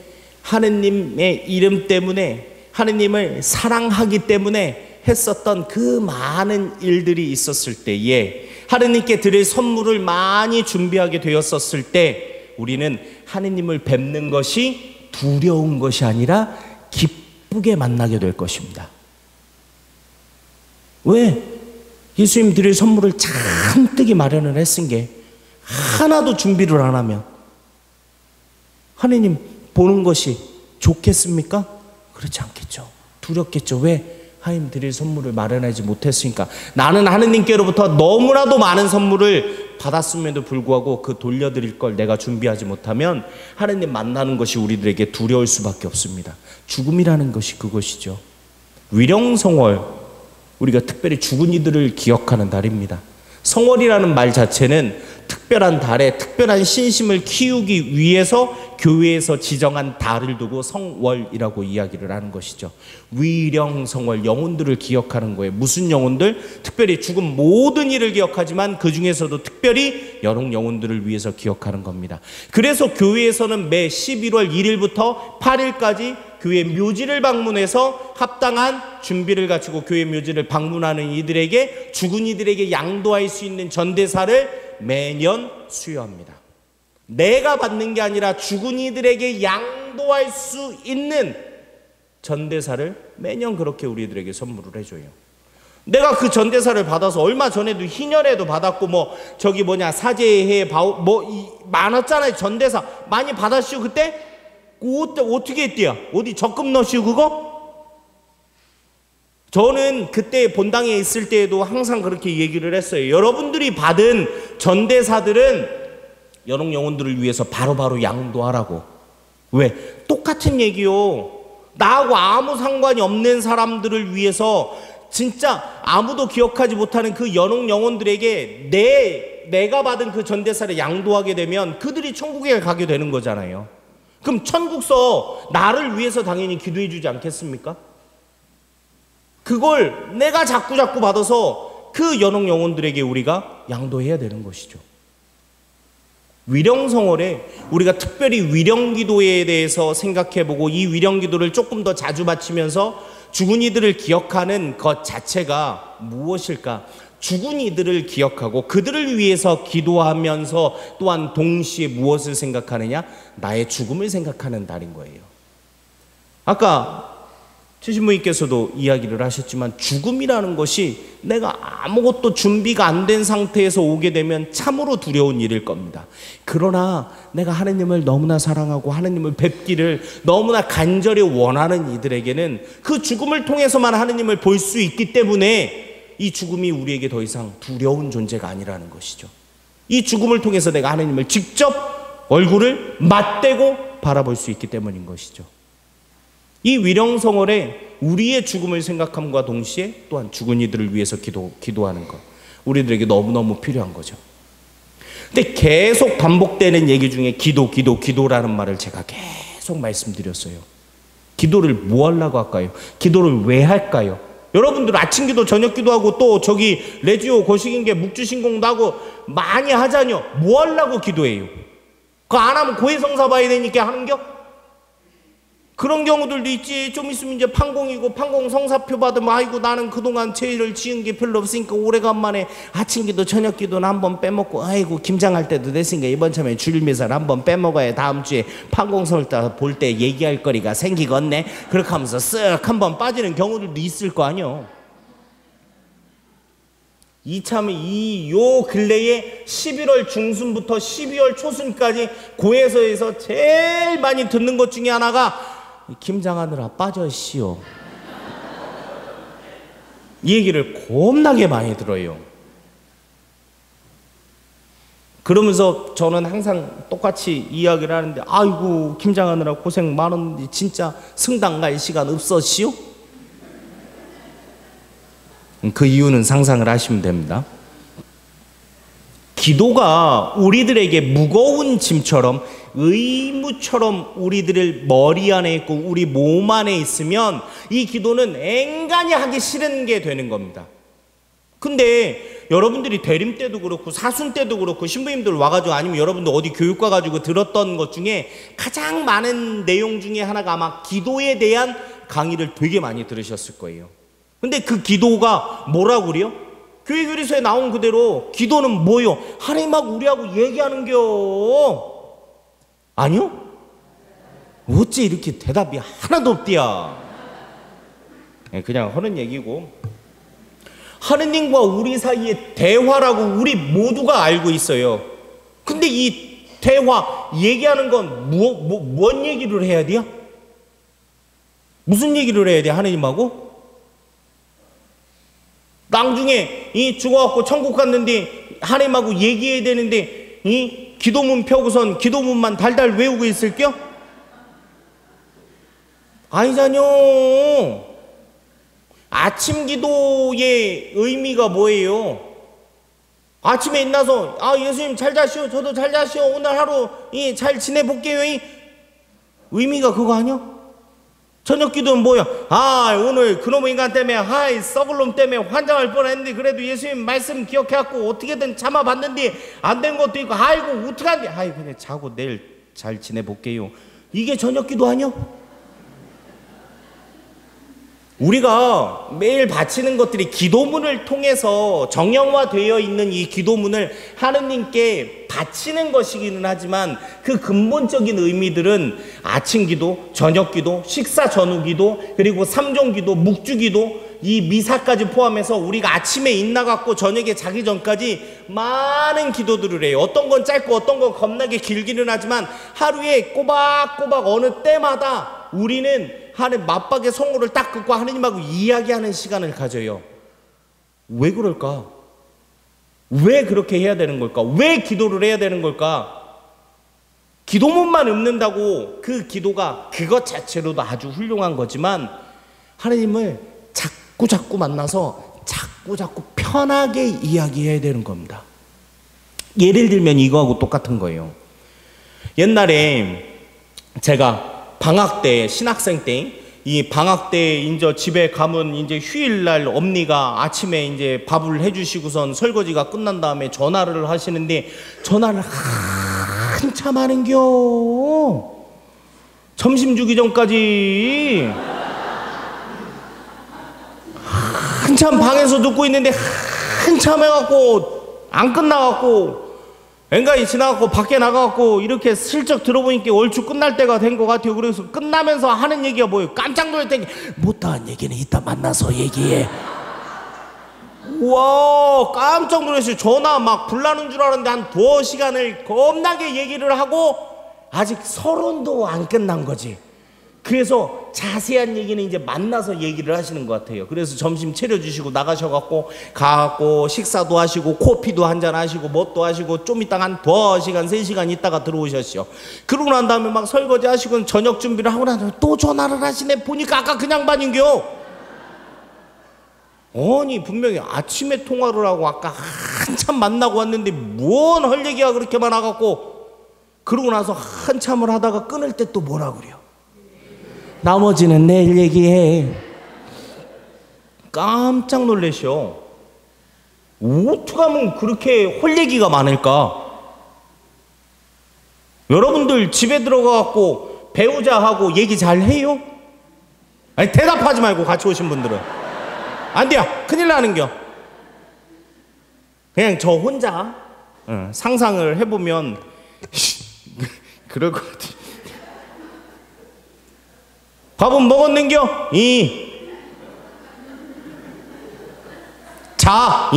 하느님의 이름 때문에 하느님을 사랑하기 때문에 했었던 그 많은 일들이 있었을 때에 하느님께 드릴 선물을 많이 준비하게 되었었을 때 우리는 하느님을 뵙는 것이 두려운 것이 아니라 기쁘게 만나게 될 것입니다. 왜? 예수님 드릴 선물을 잔뜩이 마련을 했은 게 하나도 준비를 안 하면 하느님 보는 것이 좋겠습니까? 그렇지 않겠죠. 두렵겠죠. 왜? 하나님 드릴 선물을 마련하지 못했으니까. 나는 하느님께로부터 너무나도 많은 선물을 받았음에도 불구하고 그 돌려드릴 걸 내가 준비하지 못하면 하느님 만나는 것이 우리들에게 두려울 수밖에 없습니다. 죽음이라는 것이 그것이죠. 위령성월, 우리가 특별히 죽은 이들을 기억하는 달입니다. 성월이라는 말 자체는 특별한 달에 특별한 신심을 키우기 위해서 교회에서 지정한 달을 두고 성월이라고 이야기를 하는 것이죠. 위령성월, 영혼들을 기억하는 거예요. 무슨 영혼들? 특별히 죽은 모든 일을 기억하지만 그 중에서도 특별히 여러 영혼들을 위해서 기억하는 겁니다. 그래서 교회에서는 매 11월 1일부터 8일까지 교회 묘지를 방문해서 합당한 준비를 갖추고 교회 묘지를 방문하는 이들에게, 죽은 이들에게 양도할 수 있는 전대사를 매년 수여합니다. 내가 받는 게 아니라 죽은 이들에게 양도할 수 있는 전대사를 매년 그렇게 우리들에게 선물을 해줘요. 내가 그 전대사를 받아서 얼마 전에도 희년에도 받았고 사제해 많았잖아요. 전대사 많이 받았시오. 그때 어떻게 했대요? 어디 적금 넣으시오 그거? 저는 그때 본당에 있을 때에도 항상 그렇게 얘기를 했어요. 여러분들이 받은 전대사들은 여러 영혼들을 위해서 바로바로 양도하라고. 왜? 똑같은 얘기요. 나하고 아무 상관이 없는 사람들을 위해서 진짜 아무도 기억하지 못하는 그 여러 영혼들에게 내가 받은 그 전대사를 양도하게 되면 그들이 천국에 가게 되는 거잖아요. 그럼 천국서 나를 위해서 당연히 기도해 주지 않겠습니까? 그걸 내가 자꾸 받아서 그 여러 영혼들에게 우리가 양도해야 되는 것이죠. 위령성월에 우리가 특별히 위령기도에 대해서 생각해보고 이 위령기도를 조금 더 자주 바치면서 죽은 이들을 기억하는 것 자체가 무엇일까? 죽은 이들을 기억하고 그들을 위해서 기도하면서 또한 동시에 무엇을 생각하느냐? 나의 죽음을 생각하는 달인 거예요. 아까 최신부님께서도 이야기를 하셨지만 죽음이라는 것이 내가 아무것도 준비가 안 된 상태에서 오게 되면 참으로 두려운 일일 겁니다. 그러나 내가 하느님을 너무나 사랑하고 하느님을 뵙기를 너무나 간절히 원하는 이들에게는 그 죽음을 통해서만 하느님을 볼 수 있기 때문에 이 죽음이 우리에게 더 이상 두려운 존재가 아니라는 것이죠. 이 죽음을 통해서 내가 하느님을 직접 얼굴을 맞대고 바라볼 수 있기 때문인 것이죠. 이 위령성월에 우리의 죽음을 생각함과 동시에 또한 죽은 이들을 위해서 기도하는 것, 우리들에게 너무너무 필요한 거죠. 근데 계속 반복되는 얘기 중에 기도라는 말을 제가 계속 말씀드렸어요. 기도를 뭐 하려고 할까요? 기도를 왜 할까요? 여러분들 아침 기도, 저녁 기도하고 또 레지오 거시긴계 묵주신공도 하고 많이 하자뇨. 뭐 하려고 기도해요? 그거 안 하면 고해성사 봐야 되니까 하는겨? 그런 경우들도 있지. 좀 있으면 이제 판공이고 판공 성사표 받으면 아이고 나는 그동안 죄를 지은 게 별로 없으니까 오래간만에 아침기도 저녁기도는 한번 빼먹고 아이고 김장할 때도 됐으니까 이번 참에 주일미사를 한번 빼먹어야 다음 주에 판공성사 볼 때 얘기할 거리가 생기겠네. 그렇게 하면서 쓱 한번 빠지는 경우들도 있을 거 아니요. 요 근래에 11월 중순부터 12월 초순까지 고해서에서 제일 많이 듣는 것 중에 하나가 김장하느라 빠졌시오. 이 얘기를 겁나게 많이 들어요. 그러면서 저는 항상 똑같이 이야기를 하는데 아이고 김장하느라 고생 많은데 진짜 성당 갈 시간 없었시오? 그 이유는 상상을 하시면 됩니다. 기도가 우리들에게 무거운 짐처럼 의무처럼 우리들을 머리 안에 있고 우리 몸 안에 있으면 이 기도는 앵간히 하기 싫은 게 되는 겁니다. 근데 여러분들이 대림 때도 그렇고 사순 때도 그렇고 신부님들 와가지고 아니면 여러분들 어디 교육 가가지고 들었던 것 중에 가장 많은 내용 중에 하나가 아마 기도에 대한 강의를 되게 많이 들으셨을 거예요. 근데 그 기도가 뭐라고 그래요? 교회 교리서에 나온 그대로 기도는 뭐요? 하나님하고 우리하고 얘기하는겨. 아니요? 어째 이렇게 대답이 하나도 없디야. 그냥 하는 얘기고 하느님과 우리 사이의 대화라고 우리 모두가 알고 있어요. 근데 이 대화 얘기하는 건 뭔 얘기를 해야 돼요? 무슨 얘기를 해야 돼 하느님하고? 나중에 죽어갖고 천국 갔는데 하나님하고 얘기해야 되는데 기도문 펴고선 기도문만 달달 외우고 있을게요? 아니잖요. 아침 기도의 의미가 뭐예요? 아침에 일어나서 예수님 잘 자시오, 저도 잘 자시오, 오늘 하루 잘 지내볼게요. 의미가 그거 아니야? 저녁 기도는 뭐야? 오늘 그놈의 인간 때문에 썩을 놈 때문에 환장할 뻔했는데 그래도 예수님 말씀 기억해갖고 어떻게든 참아봤는데 안 된 것도 있고 아이고 어떡한데 그냥 자고 내일 잘 지내볼게요. 이게 저녁 기도 아니야? 우리가 매일 바치는 것들이 기도문을 통해서 정형화되어 있는 이 기도문을 하느님께 바치는 것이기는 하지만 그 근본적인 의미들은 아침 기도, 저녁 기도, 식사 전후 기도, 그리고 삼종 기도, 묵주 기도, 이 미사까지 포함해서 우리가 아침에 일어나갖고 저녁에 자기 전까지 많은 기도들을 해요. 어떤 건 짧고 어떤 건 겁나게 길기는 하지만 하루에 꼬박꼬박 어느 때마다 우리는 하나님 맞박의 성호를 딱 긋고 하느님하고 이야기하는 시간을 가져요. 왜 그럴까? 왜 그렇게 해야 되는 걸까? 왜 기도를 해야 되는 걸까? 기도문만 읊는다고 그 기도가 그것 자체로도 아주 훌륭한 거지만 하느님을 자꾸 만나서 자꾸 편하게 이야기해야 되는 겁니다. 예를 들면 이거하고 똑같은 거예요. 옛날에 제가 방학 때, 신학생 때, 이 방학 때 이제 집에 가면 이제 휴일날 엄니가 아침에 이제 밥을 해주시고선 설거지가 끝난 다음에 전화를 하시는데 전화를 한참 하는겨. 점심 주기 전까지 한참 방에서 듣고 있는데 한참 해갖고 안 끝나갖고 앵간히 지나갖고 밖에 나가갖고 이렇게 슬쩍 들어보니까 얼추 끝날 때가 된 것 같아요. 그래서 끝나면서 하는 얘기가 뭐예요? 깜짝 놀랐더니 못다한 얘기는 이따 만나서 얘기해. 우와, 깜짝 놀랐어요. 전화 막 불나는 줄 알았는데 한 2시간을 겁나게 얘기를 하고 아직 서론도 안 끝난 거지. 그래서 자세한 얘기는 이제 만나서 얘기를 하시는 것 같아요. 그래서 점심 차려주시고 나가셔갖고 가갖고 식사도 하시고 코피도 한잔 하시고 뭣도 하시고 좀 이따가 한 2시간 3시간 있다가 들어오셨어요. 그러고 난 다음에 막 설거지 하시고 저녁 준비를 하고 난 다음에 또 전화를 하시네. 보니까 아까 그냥 반인겨. 아니 분명히 아침에 통화를 하고 아까 한참 만나고 왔는데 뭔 할 얘기가 그렇게 많아갖고 그러고 나서 한참을 하다가 끊을 때 또 뭐라 그래요? 나머지는 내일 얘기해. 깜짝 놀라셔. 어떻게 하면 그렇게 할 얘기가 많을까? 여러분들 집에 들어가갖고 배우자하고 얘기 잘 해요? 아니 대답하지 말고 같이 오신 분들은 안 돼요. 큰일 나는겨. 그냥 저 혼자 상상을 해보면 그럴 것 같아. 밥은 먹었는겨? 자,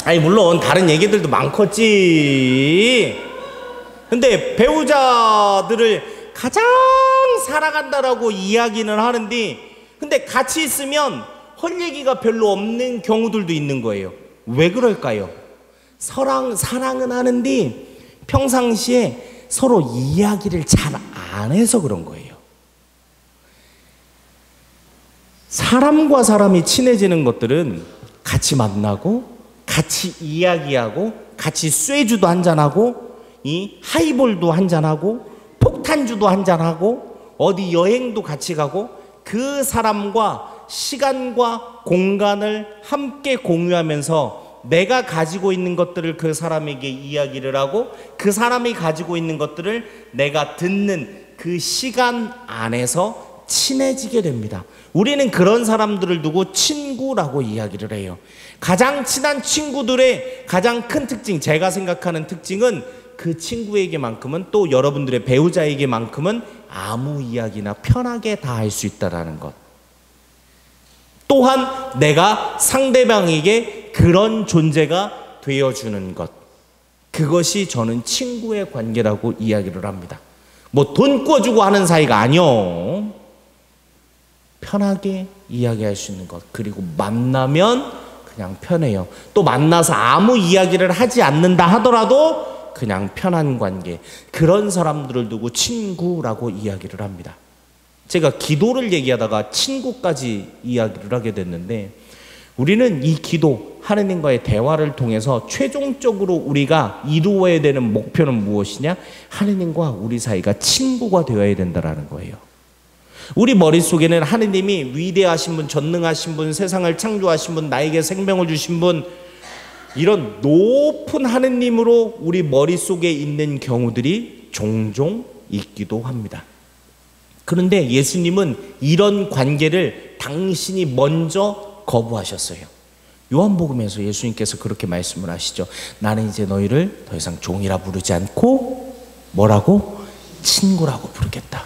아니 물론 다른 얘기들도 많겠지. 근데 배우자들을 가장 사랑한다라고 이야기는 하는데 근데 같이 있으면 할 얘기가 별로 없는 경우들도 있는 거예요. 왜 그럴까요? 사랑은 하는데 평상시에 서로 이야기를 잘 안 해서 그런 거예요. 사람과 사람이 친해지는 것들은 같이 만나고 같이 이야기하고 같이 쇠주도 한잔하고 이 하이볼도 한잔하고 폭탄주도 한잔하고 어디 여행도 같이 가고 그 사람과 시간과 공간을 함께 공유하면서 내가 가지고 있는 것들을 그 사람에게 이야기를 하고 그 사람이 가지고 있는 것들을 내가 듣는 그 시간 안에서 친해지게 됩니다. 우리는 그런 사람들을 두고 친구라고 이야기를 해요. 가장 친한 친구들의 가장 큰 특징, 제가 생각하는 특징은 그 친구에게만큼은 또 여러분들의 배우자에게만큼은 아무 이야기나 편하게 다 할 수 있다는 것. 또한 내가 상대방에게 그런 존재가 되어주는 것. 그것이 저는 친구의 관계라고 이야기를 합니다. 뭐 돈 꿔주고 하는 사이가 아니요. 편하게 이야기할 수 있는 것. 그리고 만나면 그냥 편해요. 또 만나서 아무 이야기를 하지 않는다 하더라도 그냥 편한 관계. 그런 사람들을 두고 친구라고 이야기를 합니다. 제가 기도를 얘기하다가 친구까지 이야기를 하게 됐는데 우리는 이 기도, 하느님과의 대화를 통해서 최종적으로 우리가 이루어야 되는 목표는 무엇이냐? 하느님과 우리 사이가 친구가 되어야 된다는 거예요. 우리 머릿속에는 하느님이 위대하신 분, 전능하신 분, 세상을 창조하신 분, 나에게 생명을 주신 분, 이런 높은 하느님으로 우리 머릿속에 있는 경우들이 종종 있기도 합니다. 그런데 예수님은 이런 관계를 당신이 먼저 거부하셨어요. 요한복음에서 예수님께서 그렇게 말씀을 하시죠. 나는 이제 너희를 더 이상 종이라 부르지 않고 뭐라고? 친구라고 부르겠다.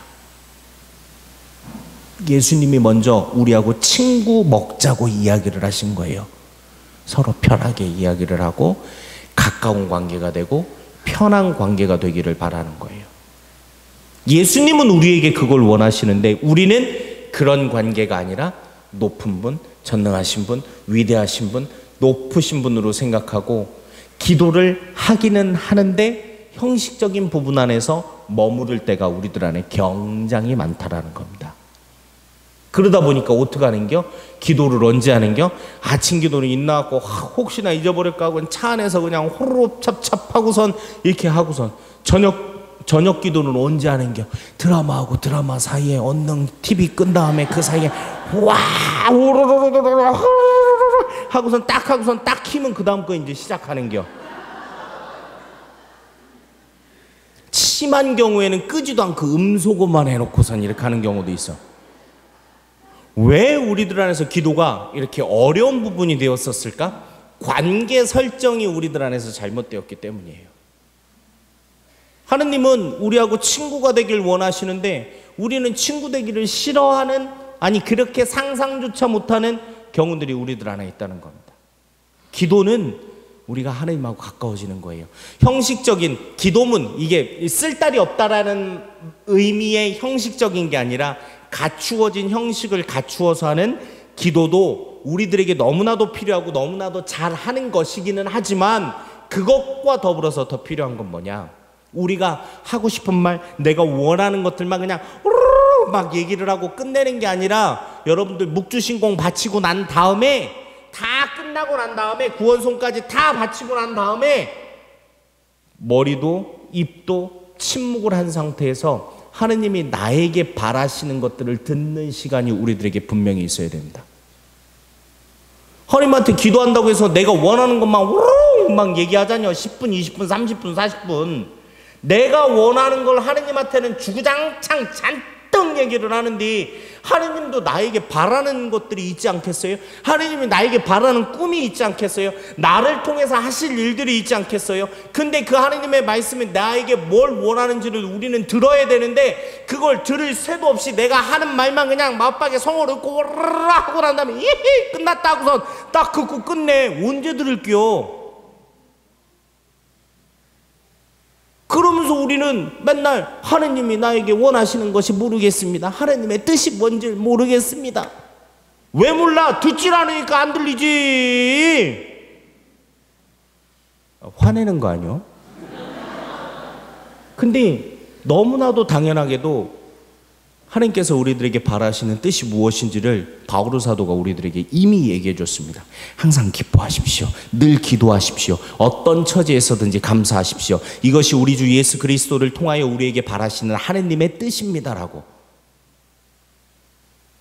예수님이 먼저 우리하고 친구 먹자고 이야기를 하신 거예요. 서로 편하게 이야기를 하고 가까운 관계가 되고 편한 관계가 되기를 바라는 거예요. 예수님은 우리에게 그걸 원하시는데 우리는 그런 관계가 아니라 높은 분, 전능하신 분, 위대하신 분, 높으신 분으로 생각하고 기도를 하기는 하는데 형식적인 부분 안에서 머무를 때가 우리들 안에 굉장히 많다라는 겁니다. 그러다 보니까 어떻게 하는겨? 기도를 언제 하는겨? 아침 기도는 있나갖고 혹시나 잊어버릴까 하고 차 안에서 그냥 호로록 찹찹 하고선 이렇게 하고선 저녁 기도는 언제 하는겨? 드라마하고 드라마 사이에 언능 TV 끈 다음에 그 사이에 와 하고선 딱 키면 그 다음 거 이제 시작하는겨. 심한 경우에는 끄지도 않고 음소거만 해놓고선 이렇게 하는 경우도 있어. 왜 우리들 안에서 기도가 이렇게 어려운 부분이 되었었을까? 관계 설정이 우리들 안에서 잘못되었기 때문이에요. 하느님은 우리하고 친구가 되길 원하시는데 우리는 친구 되기를 싫어하는, 아니 그렇게 상상조차 못하는 경우들이 우리들 안에 있다는 겁니다. 기도는 우리가 하느님하고 가까워지는 거예요. 형식적인 기도문, 이게 쓸데리 없다라는 의미의 형식적인 게 아니라 갖추어진 형식을 갖추어서 하는 기도도 우리들에게 너무나도 필요하고 너무나도 잘하는 것이기는 하지만 그것과 더불어서 더 필요한 건 뭐냐? 우리가 하고 싶은 말, 내가 원하는 것들만 그냥 막 얘기를 하고 끝내는 게 아니라 여러분들 묵주신공 바치고 난 다음에 다 끝나고 난 다음에 구원송까지 다 바치고 난 다음에 머리도 입도 침묵을 한 상태에서 하느님이 나에게 바라시는 것들을 듣는 시간이 우리들에게 분명히 있어야 됩니다. 하느님한테 기도한다고 해서 내가 원하는 것만 막 얘기하자뇨. 10분, 20분, 30분, 40분. 내가 원하는 걸 하느님한테는 주구장창 잔뜩 얘기를 하는데 하느님도 나에게 바라는 것들이 있지 않겠어요? 하느님이 나에게 바라는 꿈이 있지 않겠어요? 나를 통해서 하실 일들이 있지 않겠어요? 근데 그 하느님의 말씀은 나에게 뭘 원하는지를 우리는 들어야 되는데 그걸 들을 새도 없이 내가 하는 말만 그냥 맞박에 성을 읊고 하고 난 다음에 이히 끝났다 하고선 딱 긋고 끝내. 언제 들을게요? 그러면서 우리는 맨날 하느님이 나에게 원하시는 것이 모르겠습니다. 하느님의 뜻이 뭔지 모르겠습니다. 왜 몰라? 듣질 않으니까 안 들리지. 화내는 거 아니요? 근데 너무나도 당연하게도 하나님께서 우리들에게 바라시는 뜻이 무엇인지를 바오로 사도가 우리들에게 이미 얘기해 줬습니다. 항상 기뻐하십시오. 늘 기도하십시오. 어떤 처지에서든지 감사하십시오. 이것이 우리 주 예수 그리스도를 통하여 우리에게 바라시는 하느님의 뜻입니다라고.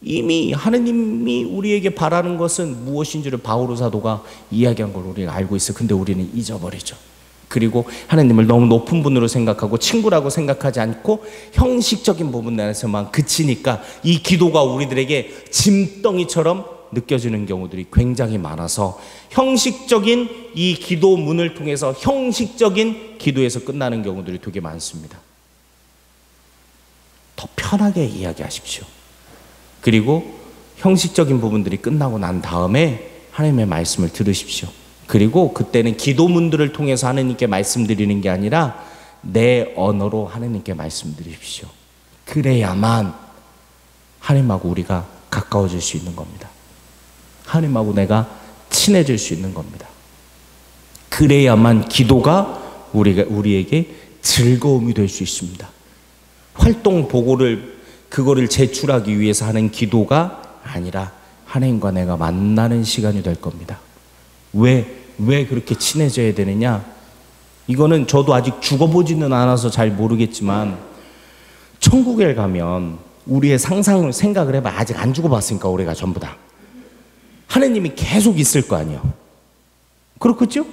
이미 하느님이 우리에게 바라는 것은 무엇인지를 바오로 사도가 이야기한 걸 우리가 알고 있어요. 근데 우리는 잊어버리죠. 그리고 하나님을 너무 높은 분으로 생각하고 친구라고 생각하지 않고 형식적인 부분 내에서만 그치니까 이 기도가 우리들에게 짐덩이처럼 느껴지는 경우들이 굉장히 많아서 형식적인 이 기도문을 통해서 형식적인 기도에서 끝나는 경우들이 되게 많습니다. 더 편하게 이야기하십시오. 그리고 형식적인 부분들이 끝나고 난 다음에 하나님의 말씀을 들으십시오. 그리고 그때는 기도문들을 통해서 하느님께 말씀드리는 게 아니라 내 언어로 하느님께 말씀드리십시오. 그래야만 하나님하고 우리가 가까워질 수 있는 겁니다. 하나님하고 내가 친해질 수 있는 겁니다. 그래야만 기도가 우리에게 즐거움이 될 수 있습니다. 활동 보고를 그거를 제출하기 위해서 하는 기도가 아니라 하나님과 내가 만나는 시간이 될 겁니다. 왜 그렇게 친해져야 되느냐? 이거는 저도 아직 죽어보지는 않아서 잘 모르겠지만, 천국에 가면 우리의 생각을 해봐. 아직 안 죽어봤으니까 우리가 전부 다. 하나님이 계속 있을 거 아니에요. 그렇겠죠?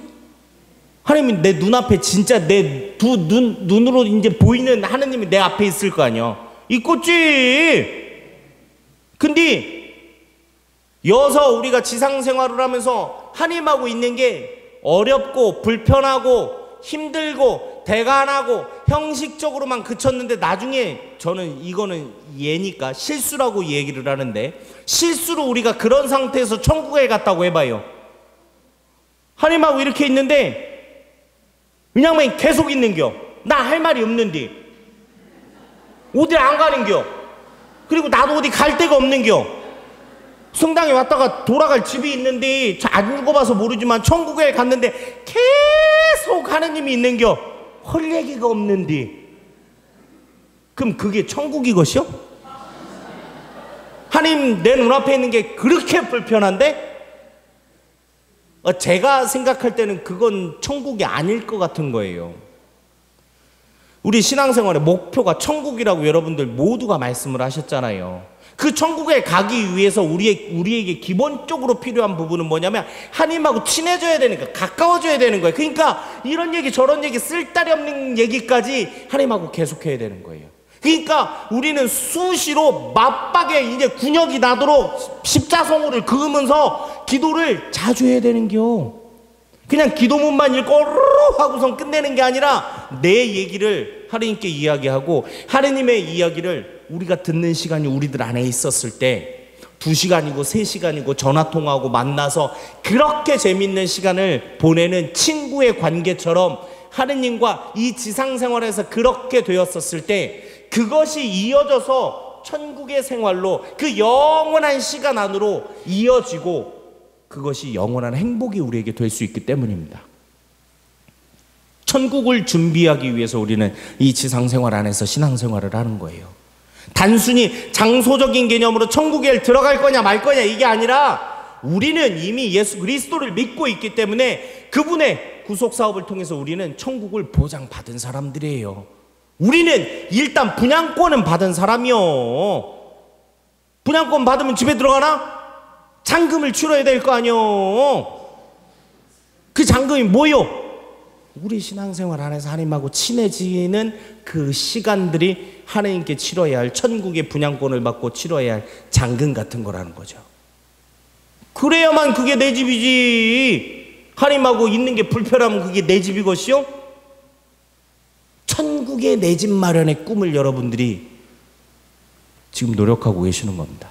하나님이 내 눈앞에 진짜 내 두 눈으로 이제 보이는 하나님이 내 앞에 있을 거 아니에요. 있겠지. 근데 여서 우리가 지상 생활을 하면서 하나님하고 있는 게 어렵고 불편하고 힘들고 대간하고 형식적으로만 그쳤는데, 나중에 저는 이거는 예니까 실수라고 얘기를 하는데, 실수로 우리가 그런 상태에서 천국에 갔다고 해봐요. 하나님하고 이렇게 있는데 그냥만 계속 있는겨. 나 할 말이 없는데 어디 안 가는겨. 그리고 나도 어디 갈 데가 없는겨. 성당에 왔다가 돌아갈 집이 있는데 안 죽어봐서 모르지만 천국에 갔는데 계속 하느님이 있는겨. 할 얘기가 없는데 그럼 그게 천국이것이요? 하나님 내 눈앞에 있는 게 그렇게 불편한데? 제가 생각할 때는 그건 천국이 아닐 것 같은 거예요. 우리 신앙생활의 목표가 천국이라고 여러분들 모두가 말씀을 하셨잖아요. 그 천국에 가기 위해서 우리에게 기본적으로 필요한 부분은 뭐냐면 하나님하고 친해져야 되니까, 가까워져야 되는 거예요. 그러니까 이런 얘기 저런 얘기 쓸데리 없는 얘기까지 하나님하고 계속해야 되는 거예요. 그러니까 우리는 수시로 맞박에 이제 군역이 나도록 십자성호를 그으면서 기도를 자주 해야 되는겨. 그냥 기도문만 읽고 하고선 끝내는 게 아니라 내 얘기를 하나님께 이야기하고 하나님의 이야기를 우리가 듣는 시간이 우리들 안에 있었을 때 2시간이고 3시간이고 전화통화하고 만나서 그렇게 재밌는 시간을 보내는 친구의 관계처럼 하느님과 이 지상생활에서 그렇게 되었었을 때, 그것이 이어져서 천국의 생활로 그 영원한 시간 안으로 이어지고 그것이 영원한 행복이 우리에게 될 수 있기 때문입니다. 천국을 준비하기 위해서 우리는 이 지상생활 안에서 신앙생활을 하는 거예요. 단순히 장소적인 개념으로 천국에 들어갈 거냐 말 거냐 이게 아니라, 우리는 이미 예수 그리스도를 믿고 있기 때문에 그분의 구속사업을 통해서 우리는 천국을 보장받은 사람들이에요. 우리는 일단 분양권은 받은 사람이요. 분양권 받으면 집에 들어가나? 잔금을 치러야 될 거 아니요. 그 잔금이 뭐요? 우리 신앙생활 안에서 하나님하고 친해지는 그 시간들이 하나님께 치러야 할, 천국의 분양권을 받고 치러야 할 잔금 같은 거라는 거죠. 그래야만 그게 내 집이지. 하나님하고 있는 게 불편하면 그게 내 집이것이요? 천국의 내 집 마련의 꿈을 여러분들이 지금 노력하고 계시는 겁니다.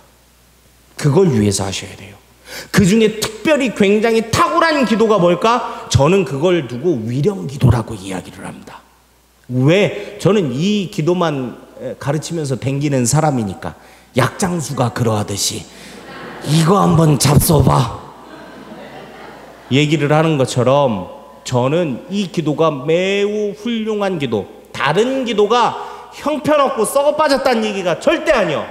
그걸 위해서 하셔야 돼요. 그 중에 특별히 굉장히 탁월한 기도가 뭘까? 저는 그걸 두고 위령 기도라고 이야기를 합니다. 왜? 저는 이 기도만 가르치면서 댕기는 사람이니까. 약장수가 그러하듯이 이거 한번 잡숴봐 얘기를 하는 것처럼, 저는 이 기도가 매우 훌륭한 기도, 다른 기도가 형편없고 썩어 빠졌다는 얘기가 절대 아니요.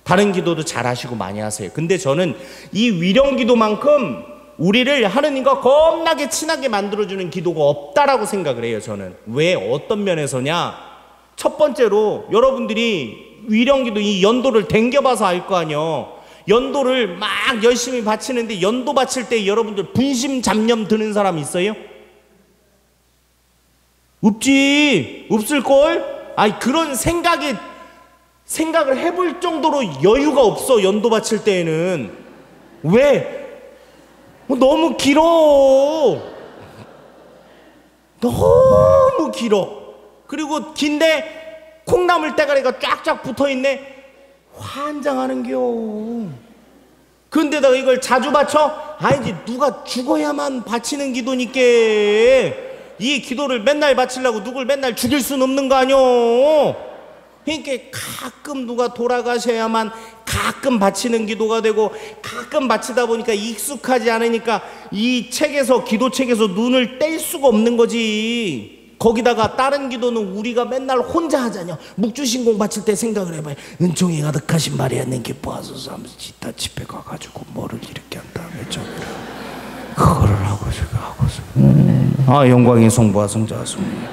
다른 기도도 잘 하시고 많이 하세요. 근데 저는 이 위령 기도만큼 우리를 하느님과 겁나게 친하게 만들어주는 기도가 없다라고 생각을 해요. 저는. 왜? 어떤 면에서냐? 첫 번째로 여러분들이 위령 기도 이 연도를 댕겨봐서 알 거 아니요. 연도를 막 열심히 바치는데 연도 바칠 때 여러분들 분심 잡념 드는 사람 있어요? 없지. 없을걸? 아니 그런 생각을 해볼 정도로 여유가 없어. 연도 바칠 때에는. 왜? 너무 길어. 너무 길어. 그리고 긴데 콩나물 대가리가 쫙쫙 붙어있네. 환장하는겨. 근데다가 이걸 자주 바쳐? 아니지, 누가 죽어야만 바치는 기도니까. 이 기도를 맨날 바치려고 누굴 맨날 죽일 수는 없는 거 아니오. 그러니까 가끔 누가 돌아가셔야만 가끔 바치는 기도가 되고, 가끔 바치다 보니까 익숙하지 않으니까 이 책에서, 기도책에서 눈을 뗄 수가 없는 거지. 거기다가 다른 기도는 우리가 맨날 혼자 하잖아요. 묵주신공 바칠 때 생각을 해봐요. 은총이 가득하신 마리아님 기뻐하소서 하면서 기타 집에 가가지고 뭐를 이렇게 한 다음에 그거를 하고서 영광의 성부와 성자와 성령.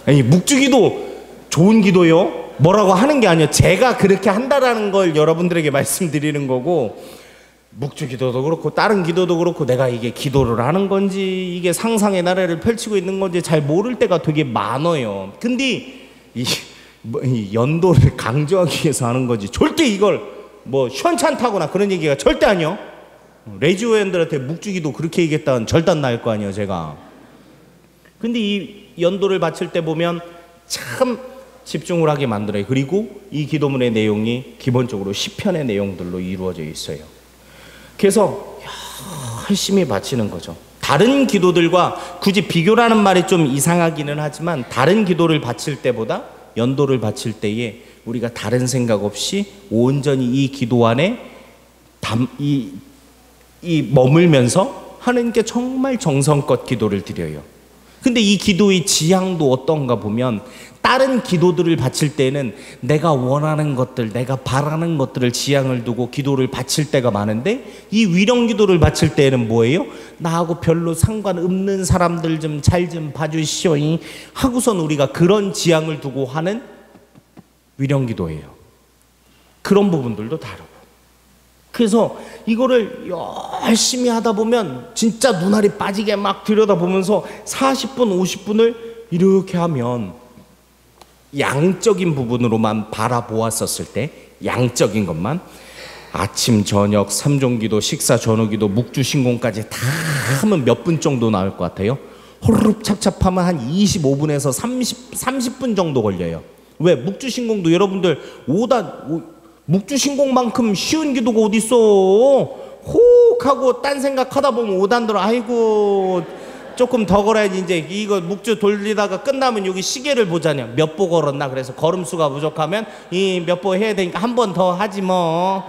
아니 묵주기도 좋은 기도요. 뭐라고 하는 게 아니에요. 제가 그렇게 한다라는 걸 여러분들에게 말씀드리는 거고, 묵주기도도 그렇고 다른 기도도 그렇고 내가 이게 기도를 하는 건지 이게 상상의 나래를 펼치고 있는 건지 잘 모를 때가 되게 많아요. 근데 이 연도를 강조하기 위해서 하는 거지 절대 이걸 뭐 시원찮다거나 그런 얘기가 절대 아니요. 레지오연들한테 묵주기도 그렇게 얘기했다는 절단 날 거 아니에요 제가. 근데 이 연도를 바칠 때 보면 참 집중을 하게 만들어요. 그리고 이 기도문의 내용이 기본적으로 시편의 내용들로 이루어져 있어요. 그래서 열심히 바치는 거죠. 다른 기도들과 굳이 비교라는 말이 좀 이상하기는 하지만 다른 기도를 바칠 때보다 연도를 바칠 때에 우리가 다른 생각 없이 온전히 이 기도 안에 머물면서 하나님께 정말 정성껏 기도를 드려요. 근데 이 기도의 지향도 어떤가 보면 다른 기도들을 바칠 때는 내가 원하는 것들, 내가 바라는 것들을 지향을 두고 기도를 바칠 때가 많은데, 이 위령 기도를 바칠 때는 뭐예요? 나하고 별로 상관없는 사람들 좀 잘 좀 봐주시오 하고선 우리가 그런 지향을 두고 하는 위령 기도예요. 그런 부분들도 다르고. 그래서 이거를 열심히 하다 보면 진짜 눈알이 빠지게 막 들여다보면서 40분, 50분을 이렇게 하면 양적인 부분으로만 바라보았었을 때, 양적인 것만 아침, 저녁, 삼종기도, 식사, 전후기도, 묵주신공까지 다 하면 몇 분 정도 나올 것 같아요? 호르륵 찹찹하면 한 25분에서 30분 정도 걸려요. 왜? 묵주신공도 여러분들 묵주신공만큼 쉬운 기도가 어딨어. 호흡 하고 딴 생각하다 보면 5단 들어 아이고 조금 더 걸어야지. 이제 이거 묵주 돌리다가 끝나면 여기 시계를 보자냐, 몇 보 걸었나. 그래서 걸음수가 부족하면 이 몇 보 해야 되니까 한 번 더 하지 뭐.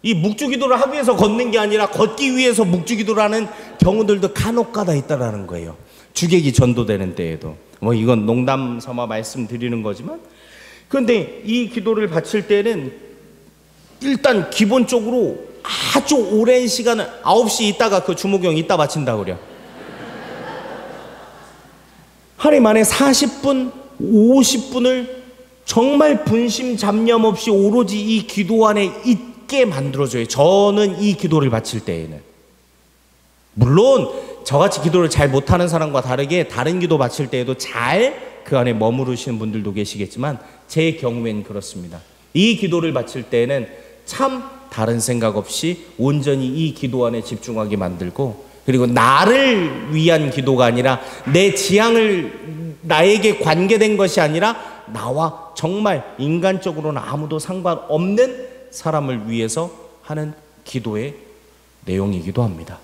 이 묵주 기도를 하기 위해서 걷는 게 아니라 걷기 위해서 묵주 기도를 하는 경우들도 간혹가다 있다라는 거예요. 주객이 전도되는 때에도. 뭐 이건 농담 삼아 말씀드리는 거지만, 그런데 이 기도를 바칠 때는 일단 기본적으로 아주 오랜 시간을 9시 있다가 그 주목경 이따 바친다고 그래요. 하나님 안에 40분, 50분을 정말 분심 잡념 없이 오로지 이 기도 안에 있게 만들어줘요. 저는 이 기도를 바칠 때에는. 물론 저같이 기도를 잘 못하는 사람과 다르게 다른 기도 바칠 때에도 잘 그 안에 머무르시는 분들도 계시겠지만 제 경우엔 그렇습니다. 이 기도를 바칠 때는 참 다른 생각 없이 온전히 이 기도 안에 집중하게 만들고, 그리고 나를 위한 기도가 아니라 내 지향을 나에게 관계된 것이 아니라 나와 정말 인간적으로는 아무도 상관없는 사람을 위해서 하는 기도의 내용이기도 합니다.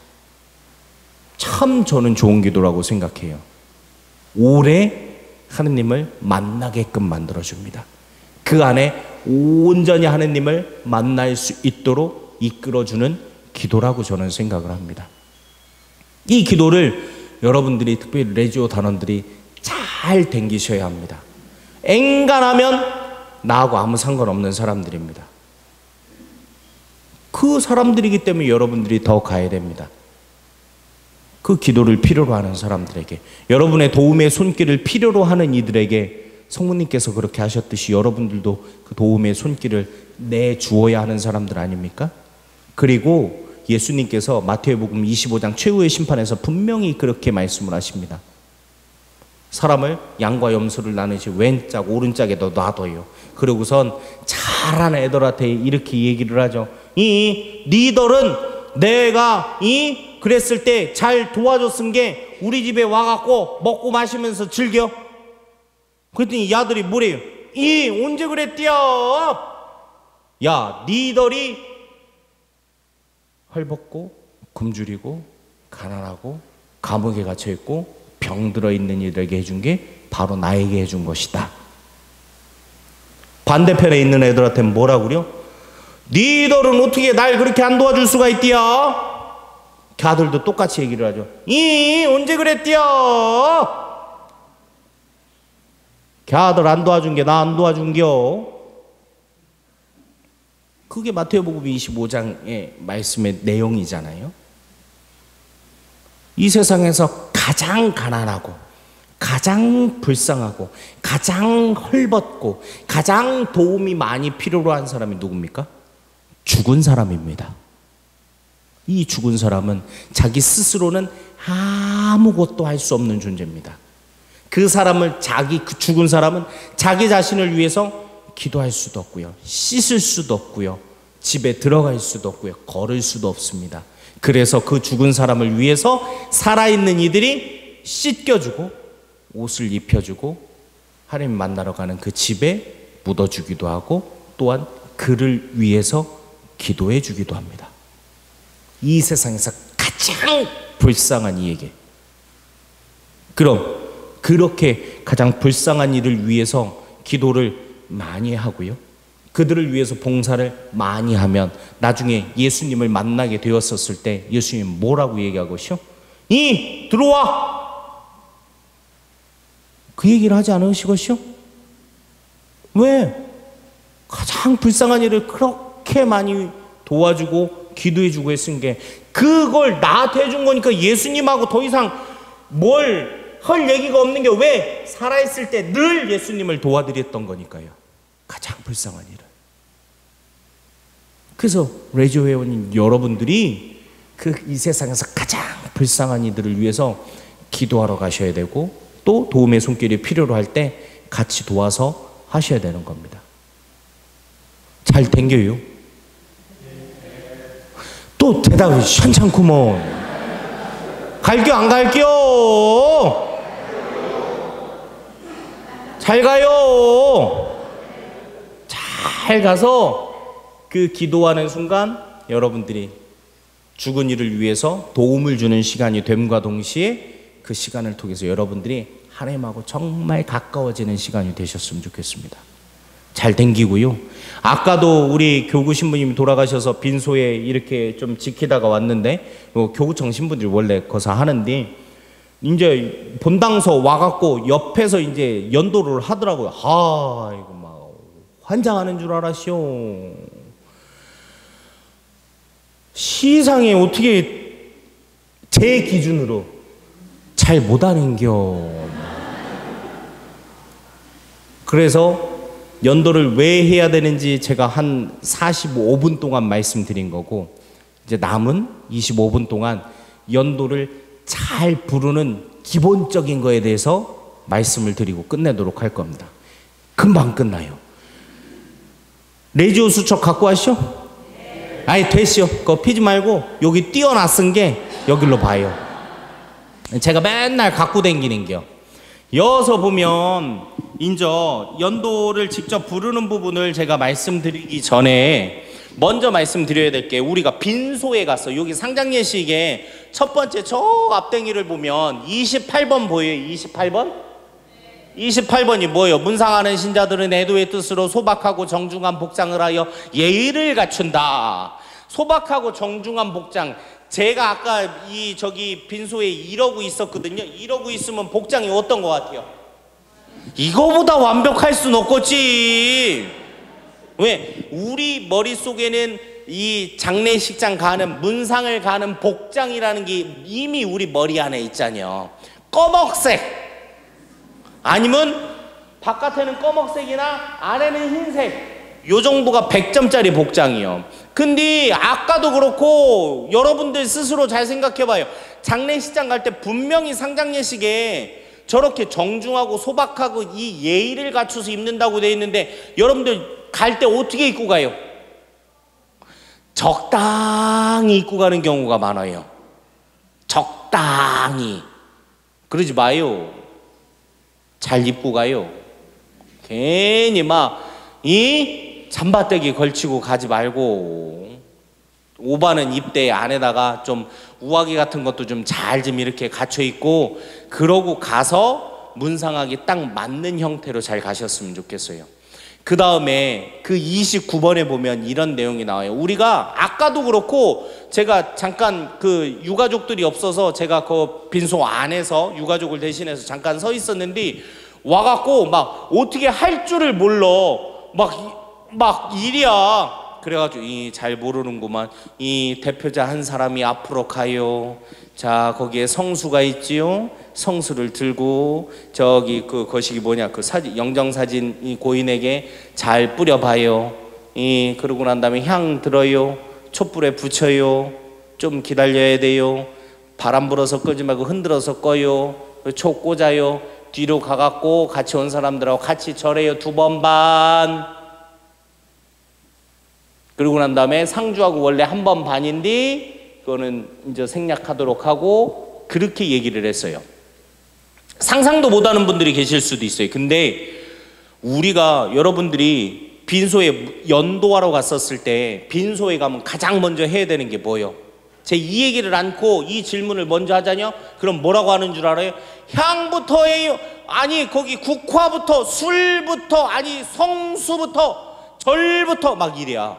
참 저는 좋은 기도라고 생각해요. 오래 하느님을 만나게끔 만들어줍니다. 그 안에 온전히 하느님을 만날 수 있도록 이끌어주는 기도라고 저는 생각을 합니다. 이 기도를 여러분들이, 특별히 레지오 단원들이 잘 댕기셔야 합니다. 엔간하면 나하고 아무 상관없는 사람들입니다. 그 사람들이기 때문에 여러분들이 더 가야 됩니다. 그 기도를 필요로 하는 사람들에게, 여러분의 도움의 손길을 필요로 하는 이들에게 성모님께서 그렇게 하셨듯이 여러분들도 그 도움의 손길을 내주어야 하는 사람들 아닙니까? 그리고 예수님께서 마태복음 25장 최후의 심판에서 분명히 그렇게 말씀을 하십니다. 사람을 양과 염소를 나누시 왼짝 오른짝에도 놔둬요. 그러고선 잘하는 애들한테 이렇게 얘기를 하죠. 이 니들은 내가 그랬을 때 잘 도와줬은 게 우리 집에 와갖고 먹고 마시면서 즐겨. 그랬더니 이 아들이 뭐래요? 언제 그랬디야? 야, 니들이 헐벗고 굶주리고 가난하고 감옥에 갇혀있고 병 들어있는 이들에게 해준 게 바로 나에게 해준 것이다. 반대편에 있는 애들한테는 뭐라고 그래요? 니들은 어떻게 날 그렇게 안 도와줄 수가 있디야? 걔들도 똑같이 얘기를 하죠. 언제 그랬디요? 걔들 안 도와준 게 나 안 도와준겨. 그게 마태복음 25장의 말씀의 내용이잖아요. 이 세상에서 가장 가난하고 가장 불쌍하고 가장 헐벗고 가장 도움이 많이 필요로 한 사람이 누굽니까? 죽은 사람입니다. 이 죽은 사람은 자기 스스로는 아무것도 할 수 없는 존재입니다. 그 죽은 사람은 자기 자신을 위해서 기도할 수도 없고요, 씻을 수도 없고요, 집에 들어갈 수도 없고요, 걸을 수도 없습니다. 그래서 그 죽은 사람을 위해서 살아있는 이들이 씻겨주고 옷을 입혀주고 하나님 만나러 가는 그 집에 묻어주기도 하고 또한 그를 위해서 기도해 주기도 합니다. 이 세상에서 가장 불쌍한 이에게, 그럼 그렇게 가장 불쌍한 이를 위해서 기도를 많이 하고요, 그들을 위해서 봉사를 많이 하면 나중에 예수님을 만나게 되었었을 때 예수님 뭐라고 얘기하고시오? 들어와! 그 얘기를 하지 않으시고시오? 왜? 가장 불쌍한 일을 그렇게 많이 도와주고 기도해주고 했은 게 그걸 나한테 해준 거니까 예수님하고 더 이상 뭘 할 얘기가 없는 게 왜? 살아있을 때 늘 예수님을 도와드렸던 거니까요. 가장 불쌍한 일을. 그래서 레지오 회원님 여러분들이 이 세상에서 가장 불쌍한 이들을 위해서 기도하러 가셔야 되고 또 도움의 손길이 필요로 할 때 같이 도와서 하셔야 되는 겁니다. 잘 댕겨요? 또 대답이 현찮구먼. 갈겨 안 갈겨? 잘 가요. 잘 가서 그 기도하는 순간 여러분들이 죽은 이를 위해서 도움을 주는 시간이 됨과 동시에 그 시간을 통해서 여러분들이 하나님하고 정말 가까워지는 시간이 되셨으면 좋겠습니다. 잘 댕기고요. 아까도 우리 교구 신부님이 돌아가셔서 빈소에 이렇게 좀 지키다가 왔는데 교구청 신부들이 원래 거사 하는데 이제 본당서 와갖고 옆에서 이제 연도를 하더라고요. 이거 막 환장하는 줄 알았쇼. 시상에 어떻게 제 기준으로 잘 못하는겨. 그래서 연도를 왜 해야 되는지 제가 한 45분 동안 말씀드린 거고 이제 남은 25분 동안 연도를 잘 부르는 기본적인 거에 대해서 말씀을 드리고 끝내도록 할 겁니다. 금방 끝나요. 레지오 수첩 갖고 왔쇼? 아니 됐쇼. 그거 피지 말고 여기 띄어놨은 게 여기로 봐요. 제가 맨날 갖고 댕기는겨. 여기서 보면 이제 연도를 직접 부르는 부분을 제가 말씀드리기 전에 먼저 말씀드려야 될 게 우리가 빈소에 가서 여기 상장예식의 첫 번째 저 앞댕이를 보면 28번 보여요. 28번? 28번이 뭐예요? 문상하는 신자들은 애도의 뜻으로 소박하고 정중한 복장을 하여 예의를 갖춘다. 소박하고 정중한 복장. 제가 아까 저기 빈소에 이러고 있었거든요. 이러고 있으면 복장이 어떤 것 같아요? 이거보다 완벽할 순 없겠지. 왜? 우리 머릿속에는 이 장례식장 가는 문상을 가는 복장이라는 게 이미 우리 머리 안에 있잖아요. 검은색 아니면 바깥에는 검은색이나 안에는 흰색 요 정도가 100점짜리 복장이요. 근데 아까도 그렇고 여러분들 스스로 잘 생각해봐요. 장례식장 갈 때 분명히 상장례식에 저렇게 정중하고 소박하고 이 예의를 갖춰서 입는다고 돼 있는데 여러분들 갈 때 어떻게 입고 가요? 적당히 입고 가는 경우가 많아요. 적당히. 그러지 마요. 잘 입고 가요. 괜히 잠바떼기 걸치고 가지 말고 오바는 입대 안에다가 좀 우아기 같은 것도 좀 잘 좀 이렇게 갖춰 입고 그러고 가서 문상하기 딱 맞는 형태로 잘 가셨으면 좋겠어요. 그 다음에 그 29번에 보면 이런 내용이 나와요. 우리가 아까도 그렇고 제가 잠깐 그 유가족들이 없어서 제가 그 빈소 안에서 유가족을 대신해서 잠깐 서 있었는데 와갖고 막 어떻게 할 줄을 몰라. 막 일이야. 그래가지고 잘 모르는구만. 이 대표자 한 사람이 앞으로 가요. 자, 거기에 성수가 있지요. 성수를 들고 저기 그 거시기 뭐냐 그 사진 영정사진 이 고인에게 잘 뿌려봐요. 그러고 난 다음에 향 들어요. 촛불에 붙여요. 좀 기다려야 돼요. 바람 불어서 끄지 말고 흔들어서 꺼요. 초 꽂아요. 뒤로 가갖고 같이 온 사람들하고 같이 절해요. 2번 반. 그러고 난 다음에 상주하고 원래 1번 반인데 그거는 이제 생략하도록 하고 그렇게 얘기를 했어요. 상상도 못하는 분들이 계실 수도 있어요. 근데 우리가 여러분들이 빈소에 연도하러 갔었을 때 빈소에 가면 가장 먼저 해야 되는 게 뭐예요? 제 이 얘기를 않고 이 질문을 먼저 하자뇨? 그럼 뭐라고 하는 줄 알아요? 향부터 해요. 아니 거기 국화부터 술부터 아니 성수부터 절부터 막 이래야.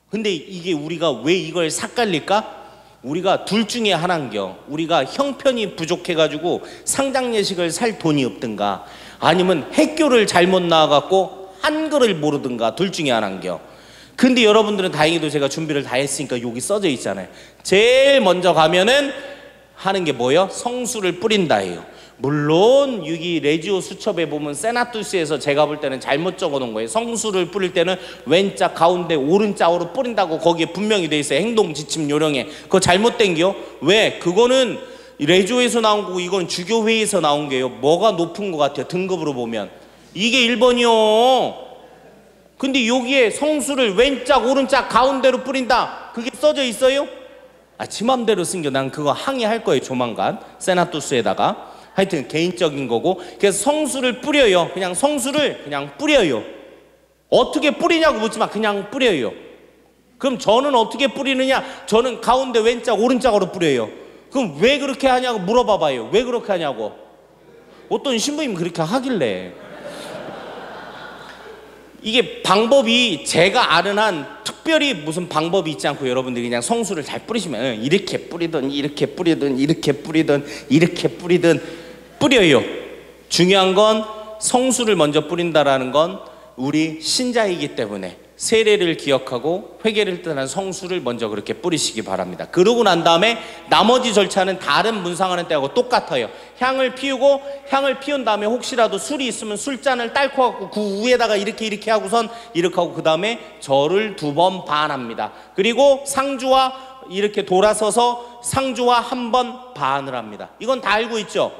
근데 이게 우리가 왜 이걸 삭갈릴까? 우리가 둘 중에 하나인겨. 우리가 형편이 부족해가지고 상장예식을 살 돈이 없든가 아니면 핵교를 잘못 나와갖고 한글을 모르든가 둘 중에 하나인겨. 근데 여러분들은 다행히도 제가 준비를 다 했으니까 여기 써져 있잖아요. 제일 먼저 가면은 하는 게 뭐예요? 성수를 뿌린다예요. 물론 여기 레지오 수첩에 보면 세나투스에서 제가 볼 때는 잘못 적어놓은 거예요. 성수를 뿌릴 때는 왼짝 가운데 오른짝으로 뿌린다고 거기에 분명히 돼 있어요. 행동 지침 요령에. 그거 잘못된겨. 왜? 그거는 레지오에서 나온 거고 이건 주교회의에서 나온 게요. 뭐가 높은 것 같아요? 등급으로 보면 이게 1번이요. 근데 여기에 성수를 왼짝 오른짝 가운데로 뿌린다 그게 써져 있어요? 지 맘대로 쓴겨. 난 그거 항의할 거예요 조만간 세나투스에다가. 하여튼 개인적인 거고. 그래서 성수를 뿌려요. 그냥 성수를 그냥 뿌려요. 어떻게 뿌리냐고 묻지마. 그냥 뿌려요. 그럼 저는 어떻게 뿌리느냐? 저는 가운데 왼짝 오른짝으로 뿌려요. 그럼 왜 그렇게 하냐고 물어봐봐요. 왜 그렇게 하냐고. 어떤 신부님이 그렇게 하길래. 이게 방법이 제가 아는 한 특별히 무슨 방법이 있지 않고 여러분들이 그냥 성수를 잘 뿌리시면 이렇게 뿌리든 이렇게 뿌리든 이렇게 뿌리든 이렇게 뿌리든 뿌려요. 중요한 건 성수를 먼저 뿌린다라는 건 우리 신자이기 때문에 세례를 기억하고 회개를 뜻하는 성수를 먼저 그렇게 뿌리시기 바랍니다. 그러고 난 다음에 나머지 절차는 다른 문상하는 때하고 똑같아요. 향을 피우고 향을 피운 다음에 혹시라도 술이 있으면 술잔을 딸고 갖고 그 위에다가 이렇게 하고선 이렇게 하고 그 다음에 절을 2번 반합니다. 그리고 상주와 이렇게 돌아서서 상주와 1번 반을 합니다. 이건 다 알고 있죠?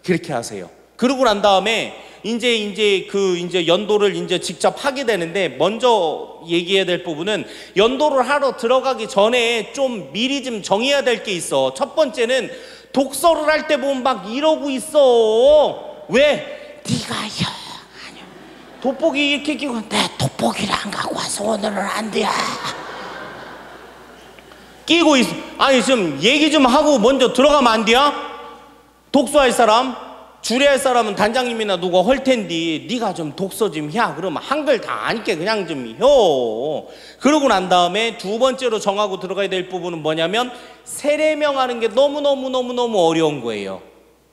그렇게 하세요. 그러고 난 다음에 이제 연도를 이제 직접 하게 되는데 먼저 얘기해야 될 부분은 연도를 하러 들어가기 전에 좀 미리 좀 정해야 될 게 있어. 첫 번째는 독서를 할 때 보면 막 이러고 있어. 왜? 네가 아니야. 돋보기 이렇게 끼고 내 돋보기를 안 갖고 와서 오늘은 안 돼. 끼고 있어. 아니 좀 얘기 좀 하고 먼저 들어가면 안 돼요? 독서할 사람, 주례할 사람은 단장님이나 누가 할 텐데 네가 좀 독서 좀 해. 그러면 한글 다 아니까 그냥 좀 해. 그러고 난 다음에 두 번째로 정하고 들어가야 될 부분은 뭐냐면 세례명 하는 게 너무 어려운 거예요.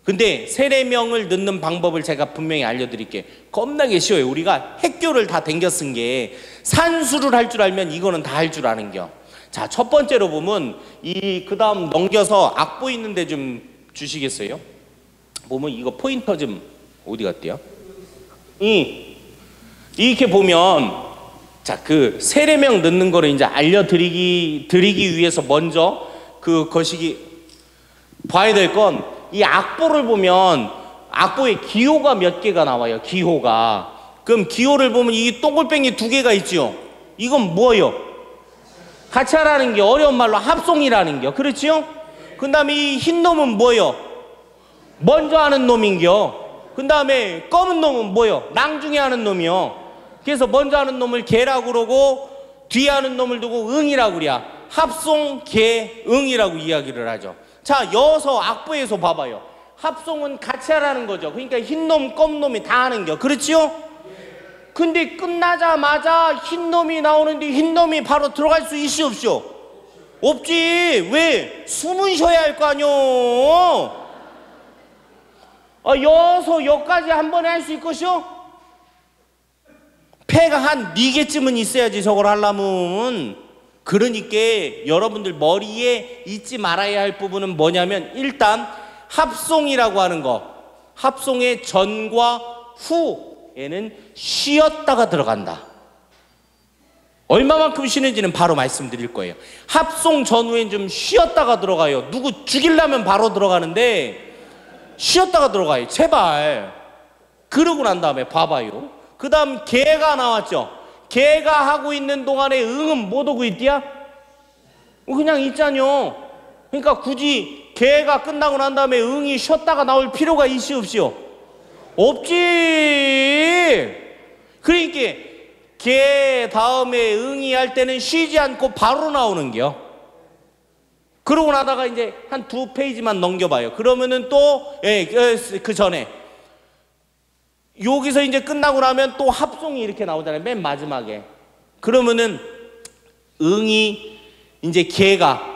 근데 세례명을 넣는 방법을 제가 분명히 알려드릴게요. 겁나게 쉬워요. 우리가 핵교를 다 댕겨 쓴 게 산수를 할 줄 알면 이거는 다 할 줄 아는겨. 자, 첫 번째로 보면 그 다음 넘겨서 악보 있는데 좀 주시겠어요? 보면 이거 포인터 좀 어디 갔대요? 이렇게 보면 자, 그 세례명 넣는 거를 이제 알려드리기 위해서 먼저 그 거시기 봐야 될 건 이 악보를 보면 악보에 기호가 몇 개가 나와요. 기호가. 그럼 기호를 보면 이 동글뱅이 2개가 있죠. 이건 뭐예요? 같이 하라는 게 어려운 말로 합송이라는 게. 그렇지요? 그 다음에 이 흰 놈은 뭐예요? 먼저 하는 놈인겨. 그 다음에 검은 놈은 뭐예요? 나중에 하는 놈이요. 그래서 먼저 하는 놈을 개라고 그러고 뒤에 하는 놈을 두고 응이라고 그래야 합송, 개, 응이라고 이야기를 하죠. 자, 여서 악보에서 봐봐요. 합송은 같이 하라는 거죠. 그러니까 흰 놈, 검은 놈이 다 하는 겨. 그렇지요? 근데 끝나자마자 흰놈이 나오는데 흰놈이 바로 들어갈 수 있어 없어? 없지. 왜? 숨은 쉬어야 할 거 아니오. 여기까지 한 번에 할 수 있겠쇼? 폐가 한 4개쯤은 있어야지 저걸 하려면. 그러니까 여러분들 머리에 잊지 말아야 할 부분은 뭐냐면, 일단 합송이라고 하는 거, 합송의 전과 후에는 쉬었다가 들어간다. 얼마만큼 쉬는지는 바로 말씀드릴 거예요. 합송 전후엔 좀 쉬었다가 들어가요. 누구 죽이려면 바로 들어가는데 쉬었다가 들어가요. 제발. 그러고 난 다음에 봐봐요. 그 다음 개가 나왔죠. 개가 하고 있는 동안에 응은 못 오고 있디야? 그냥 있잖요. 그러니까 굳이 개가 끝나고 난 다음에 응이 쉬었다가 나올 필요가 있어 없이요? 없지. 그러니까 개 다음에 응이 할 때는 쉬지 않고 바로 나오는겨. 그러고 나다가 이제 한 2페이지만 넘겨봐요. 그러면은 또 그 전에 여기서 이제 끝나고 나면 또 합송이 이렇게 나오잖아요. 맨 마지막에. 그러면은 응이 이제 개가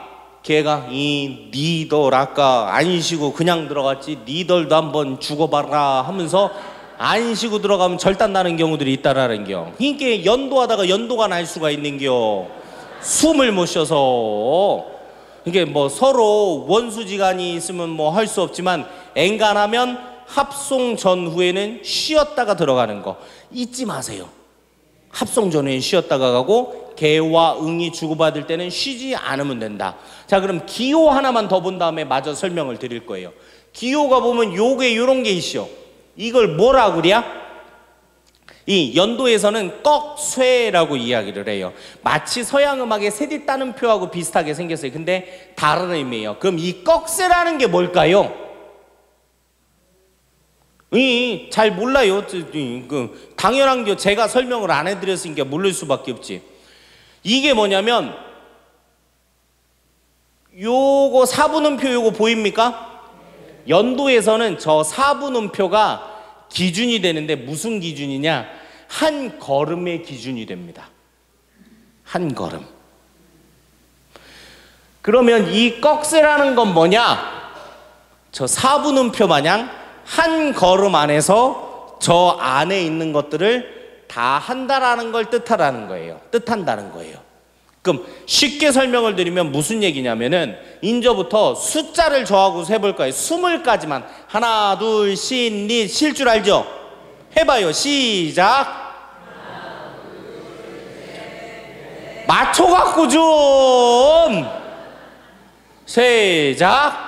이 니들 아까 안 쉬고 그냥 들어갔지, 니들도 한번 죽어봐라 하면서 안 쉬고 들어가면 절단 나는 경우들이 있다라는 겨. 그러니까 연도하다가 연도가 날 수가 있는 겨. 숨을 못 쉬어서. 이게 뭐 서로 원수지간이 있으면 뭐 할 수 없지만, 엔간하면 합송 전후에는 쉬었다가 들어가는 거 잊지 마세요. 합송 전후에는 쉬었다가 가고, 개와 응이 주고받을 때는 쉬지 않으면 된다. 자, 그럼 기호 하나만 더 본 다음에 마저 설명을 드릴 거예요. 기호가 보면 요게 요런 게 있어. 이걸 뭐라 그래야? 이 연도에서는 꺽쇠라고 이야기를 해요. 마치 서양 음악의 세디 따는 표하고 비슷하게 생겼어요. 근데 다른 의미예요. 그럼 이 꺽쇠라는 게 뭘까요? 잘 몰라요. 당연한 게 제가 설명을 안 해드렸으니까 모를 수밖에 없지. 이게 뭐냐면 요거 사분음표 요거 보입니까? 연도에서는 저 사분음표가 기준이 되는데 무슨 기준이냐? 한 걸음의 기준이 됩니다. 한 걸음. 그러면 이 꺽쇠라는 건 뭐냐? 저 사분음표 마냥 한 걸음 안에서 저 안에 있는 것들을 다 한다라는 걸 뜻한다는 거예요. 그럼 쉽게 설명을 드리면 무슨 얘기냐면은, 인저부터 숫자를 저하고 세볼까요? 20까지만. 하나, 둘, 셋, 넷, 쉴 줄 알죠? 해봐요. 시작. 맞춰갖고 좀. 시작.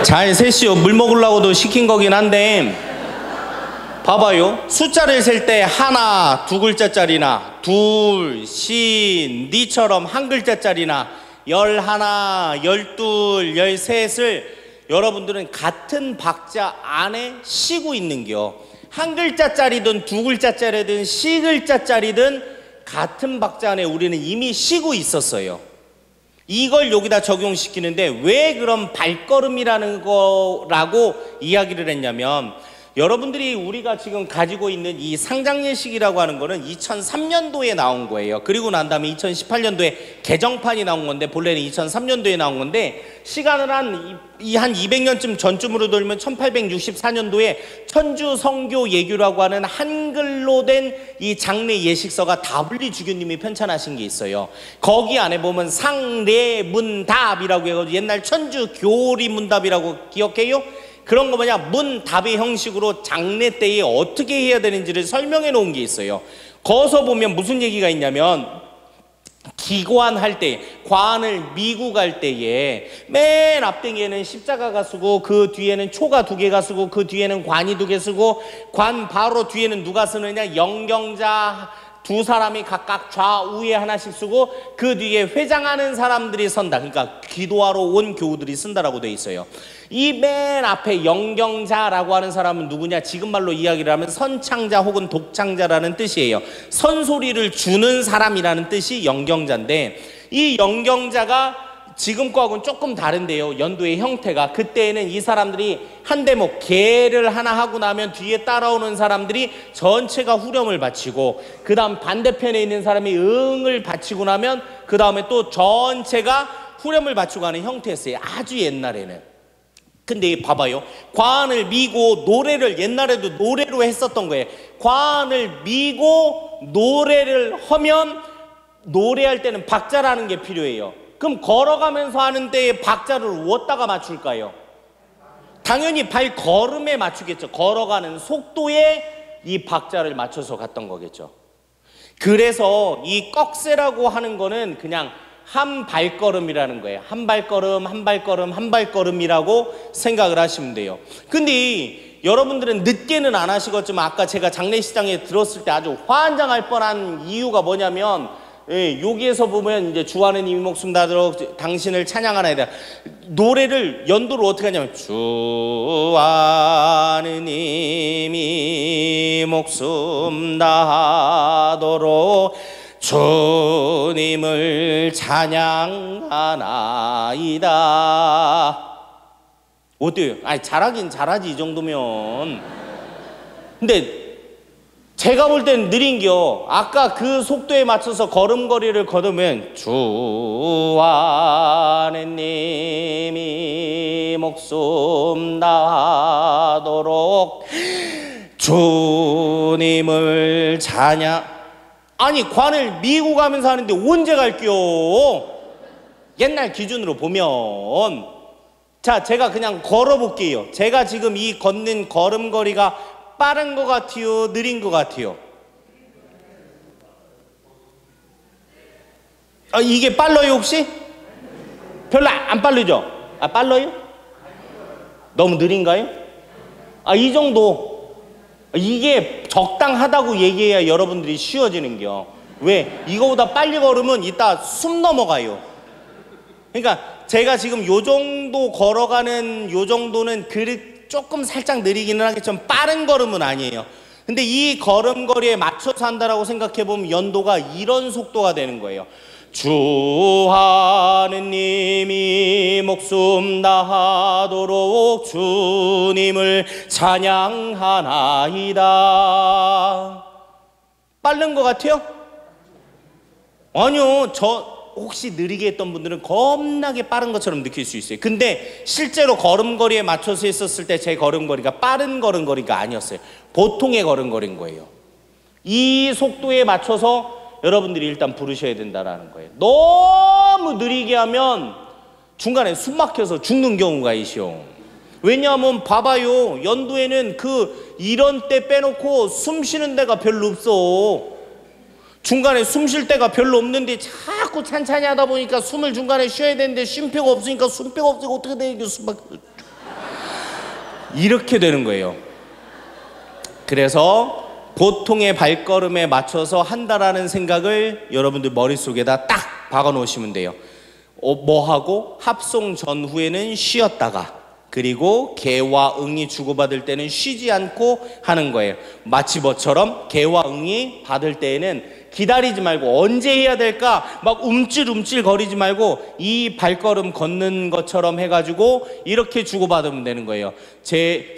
잘 세시오. 물 먹으려고도 시킨 거긴 한데, 봐봐요. 숫자를 셀 때 하나, 2글자짜리나 둘, 신, 니처럼 한 글자짜리나 11, 12, 13을 여러분들은 같은 박자 안에 쉬고 있는겨. 한 글자짜리든 2글자짜리든 시글자짜리든 같은 박자 안에 우리는 이미 쉬고 있었어요. 이걸 여기다 적용시키는데, 왜 그럼 발걸음이라는 거라고 이야기를 했냐면, 여러분들이 우리가 지금 가지고 있는 이 상장예식이라고 하는 거는 2003년도에 나온 거예요. 그리고 난 다음에 2018년도에 개정판이 나온 건데, 본래는 2003년도에 나온 건데, 시간을 한 200년쯤 전쯤으로 돌면 1864년도에 천주 성교 예규라고 하는 한글로 된 이 장례 예식서가 다블리 주교님이 편찬하신 게 있어요. 거기 안에 보면 상례문답이라고 해가지고 옛날 천주 교리 문답이라고 기억해요? 그런 거 뭐냐, 문답의 형식으로 장례 때에 어떻게 해야 되는지를 설명해 놓은 게 있어요. 거기서 보면 무슨 얘기가 있냐면, 기관할 때, 관을 미국할 때에 맨 앞등에는 십자가가 쓰고, 그 뒤에는 초가 2개가 쓰고, 그 뒤에는 관이 2개 쓰고, 관 바로 뒤에는 누가 쓰느냐? 영경자 두 사람이 각각 좌우에 하나씩 쓰고 그 뒤에 회장하는 사람들이 선다. 그러니까 기도하러 온 교우들이 쓴다라고 돼 있어요. 이 맨 앞에 영경자라고 하는 사람은 누구냐? 지금 말로 이야기를 하면 선창자 혹은 독창자라는 뜻이에요. 선소리를 주는 사람이라는 뜻이 영경자인데, 이 영경자가 지금 거하고는 조금 다른데요. 연도의 형태가. 그때에는 이 사람들이 한 대목 개를 하나 하고 나면 뒤에 따라오는 사람들이 전체가 후렴을 바치고, 그 다음 반대편에 있는 사람이 응을 바치고 나면 그 다음에 또 전체가 후렴을 바치고 하는 형태였어요. 아주 옛날에는. 근데 봐봐요. 관을 미고 노래를 옛날에도 노래로 했었던 거예요. 관을 미고 노래를 하면 노래할 때는 박자라는 게 필요해요. 그럼 걸어가면서 하는 때에 박자를 어디다가 맞출까요? 당연히 발걸음에 맞추겠죠. 걸어가는 속도에 이 박자를 맞춰서 갔던 거겠죠. 그래서 이 꺽쇠라고 하는 거는 그냥 한 발걸음이라는 거예요. 한 발걸음, 한 발걸음, 한 발걸음이라고 생각을 하시면 돼요. 근데 여러분들은 늦게는 안 하시겠지만 아까 제가 장례식장에 들었을 때 아주 환장할 뻔한 이유가 뭐냐면, 여기에서 보면 이제 주하는 이미 목숨 다들어 당신을 찬양하나이다. 노래를 연도를 어떻게 하냐면 주하는 이미 목숨 다하도록 주님을 찬양하나이다. 어때요? 아니 잘하긴 잘하지 이 정도면. 근데 제가 볼 땐 느린겨. 아까 그 속도에 맞춰서 걸음걸이를 걸으면 주하는 님이 목숨 다하도록 주님을 찬양. 아니 관을 미고 가면서 하는데 언제 갈게요? 옛날 기준으로 보면. 자, 제가 그냥 걸어볼게요. 제가 지금 이 걷는 걸음걸이가 빠른 것 같아요? 느린 것 같아요? 이게 빨라요 혹시? 별로 안 빠르죠? 빨라요? 너무 느린가요? 이 정도. 이게 적당하다고 얘기해야 여러분들이 쉬워지는겨. 왜? 이거보다 빨리 걸으면 이따 숨 넘어가요. 그러니까 제가 지금 요 정도 걸어가는 요 정도는 조금 살짝 느리기는 하겠지만 빠른 걸음은 아니에요. 근데 이 걸음걸이에 맞춰서 한다라고 생각해보면 연도가 이런 속도가 되는 거예요. 주하는 님이 목숨 다하도록 주님을 찬양하나이다. 빠른 것 같아요? 아니요. 혹시 느리게 했던 분들은 겁나게 빠른 것처럼 느낄 수 있어요. 근데 실제로 걸음걸이에 맞춰서 했었을 때 제 걸음걸이가 빠른 걸음걸이가 아니었어요. 보통의 걸음걸이인 거예요. 이 속도에 맞춰서 여러분들이 일단 부르셔야 된다는 거예요. 너무 느리게 하면 중간에 숨 막혀서 죽는 경우가 있어요. 왜냐하면 봐봐요. 연도에는 이런 때 빼놓고 숨 쉬는 데가 별로 없어. 중간에 숨 쉴 데가 별로 없는데 자꾸 찬찬히 하다 보니까 숨을 중간에 쉬어야 되는데 쉼표가 없으니까 숨표가 없으니까 어떻게 돼? 이렇게 되는 거예요. 그래서 보통의 발걸음에 맞춰서 한다라는 생각을 여러분들 머릿속에다 딱 박아 놓으시면 돼요. 뭐하고 합송 전후에는 쉬었다가, 그리고 개와 응이 주고받을 때는 쉬지 않고 하는 거예요. 마치 뭐처럼 개와 응이 받을 때에는 기다리지 말고 언제 해야 될까 막 움찔움찔 거리지 말고 이 발걸음 걷는 것처럼 해가지고 이렇게 주고받으면 되는 거예요. 제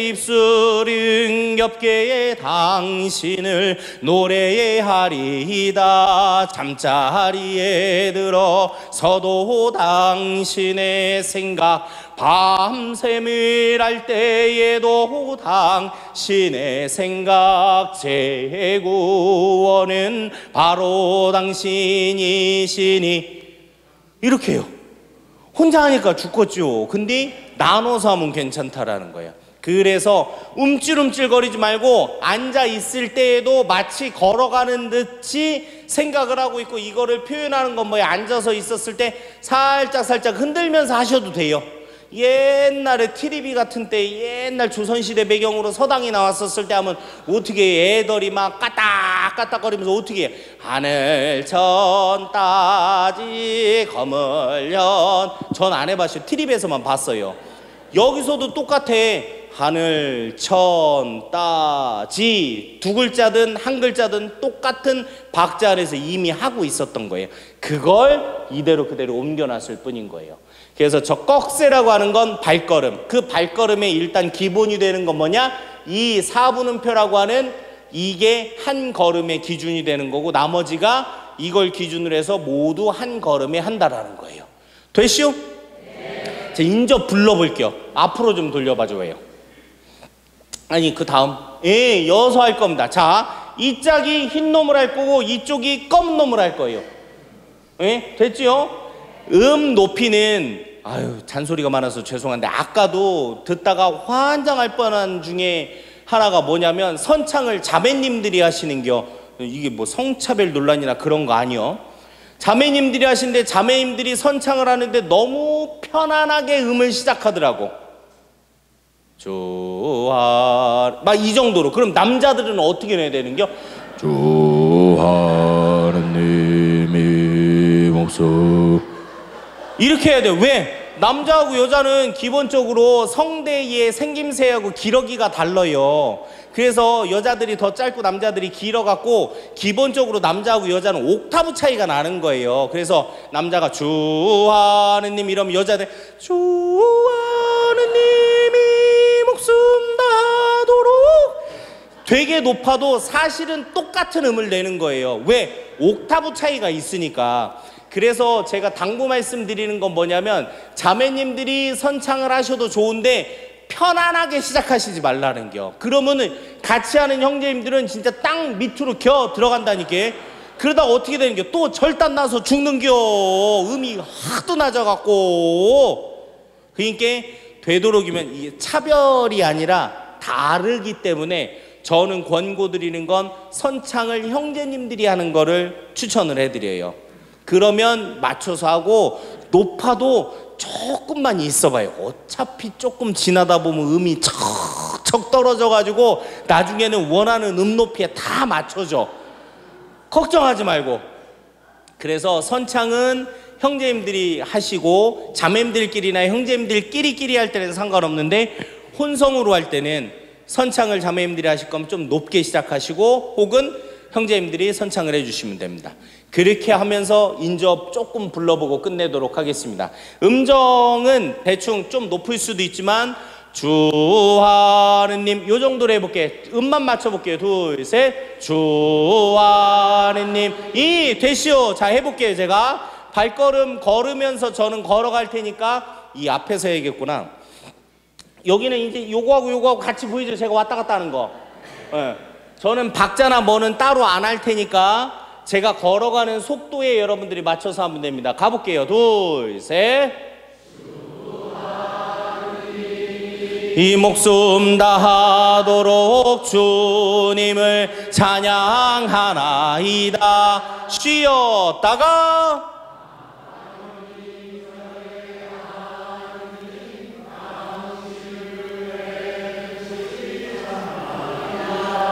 입술 응겹게 당신을 노래하리이다. 잠자리에 들어서도 당신의 생각, 밤샘을 할 때에도 당신의 생각, 제 구원은 바로 당신이시니. 이렇게 해요. 혼자 하니까 죽겠죠. 근데 나눠서 하면 괜찮다라는 거예요. 그래서 움찔움찔거리지 말고 앉아 있을 때에도 마치 걸어가는 듯이 생각을 하고 있고, 이거를 표현하는 건 뭐예요? 앉아서 있었을 때 살짝 흔들면서 하셔도 돼요. 옛날에 TVB 같은 때 옛날 조선시대 배경으로 서당이 나왔었을 때 하면 어떻게 애들이 막 까딱 까딱거리면서 어떻게 해? 하늘천 따지 거물연. 전 안 해봤어요. TV에서만 봤어요. 여기서도 똑같아. 하늘천 따지 두 글자든 한 글자든 똑같은 박자 안에서 이미 하고 있었던 거예요. 그걸 이대로 그대로 옮겨놨을 뿐인 거예요. 그래서 저 꺽쇠라고 하는 건 발걸음. 그 발걸음의 일단 기본이 되는 건 뭐냐? 이 사분음표라고 하는 이게 한 걸음의 기준이 되는 거고, 나머지가 이걸 기준으로 해서 모두 한 걸음에 한다라는 거예요. 됐슈? 네. 자, 인저 불러볼게요. 앞으로 좀 돌려봐줘요. 아니, 그 다음. 예, 여서 할 겁니다. 자, 이 짝이 흰 놈을 할 거고 이쪽이 검은 놈을 할 거예요. 예, 됐지요? 높이는, 아유, 잔소리가 많아서 죄송한데, 아까도 듣다가 환장할 뻔한 중에 하나가 뭐냐면, 선창을 자매님들이 하시는겨. 이게 뭐 성차별 논란이나 그런 거 아니요. 자매님들이 하시는데, 자매님들이 선창을 하는데 너무 편안하게 음을 시작하더라고. 좋아, 막 이 정도로. 그럼 남자들은 어떻게 내야 되는겨? 좋아하는 님이 목소, 이렇게 해야 돼. 왜? 남자하고 여자는 기본적으로 성대의 생김새하고 기러기가 달라요. 그래서 여자들이 더 짧고 남자들이 길어갖고 기본적으로 남자하고 여자는 옥타브 차이가 나는 거예요. 그래서 남자가 좋아하는 님 이러면 여자들 좋아하는 님이 목숨 다하도록 되게 높아도 사실은 똑같은 음을 내는 거예요. 왜? 옥타브 차이가 있으니까. 그래서 제가 당부 말씀드리는 건 뭐냐면, 자매님들이 선창을 하셔도 좋은데 편안하게 시작하시지 말라는 겨. 그러면은 같이 하는 형제님들은 진짜 땅 밑으로 겨 들어간다니까. 그러다 어떻게 되는 겨? 또 절단 나서 죽는 겨. 음이 하도 낮아갖고. 그러니까 되도록이면 이게 차별이 아니라 다르기 때문에 저는 권고드리는 건 선창을 형제님들이 하는 거를 추천을 해드려요. 그러면 맞춰서 하고, 높아도 조금만 있어봐요. 어차피 조금 지나다 보면 음이 척척 떨어져가지고 나중에는 원하는 음 높이에 다 맞춰져. 걱정하지 말고. 그래서 선창은 형제님들이 하시고, 자매님들끼리나 형제님들끼리 할 때는 상관없는데, 혼성으로 할 때는 선창을 자매님들이 하실 거면 좀 높게 시작하시고, 혹은 형제님들이 선창을 해주시면 됩니다. 그렇게 하면서 인접 조금 불러보고 끝내도록 하겠습니다. 음정은 대충 좀 높을 수도 있지만, 주하는 님 요 정도로 해볼게요. 음만 맞춰볼게요. 둘, 셋. 주하는 님. 이 되시오. 자, 해볼게요. 제가 발걸음 걸으면서 저는 걸어갈 테니까 이 앞에서 해야겠구나. 여기는 이제 요거하고 같이 보이죠? 제가 왔다 갔다 하는 거. 네. 저는 박자나 뭐는 따로 안 할 테니까 제가 걸어가는 속도에 여러분들이 맞춰서 하면 됩니다. 가볼게요. 둘, 셋. 이 목숨 다하도록 주님을 찬양하나이다. 쉬었다가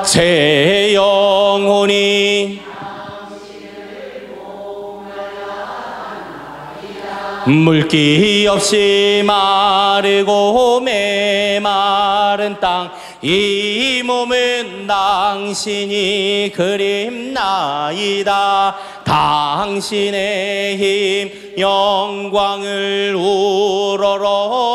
제 영혼이 물기 없이 마르고 메마른 땅, 이 몸은 당신이 그립나이다. 당신의 힘 영광을 우러러봅고자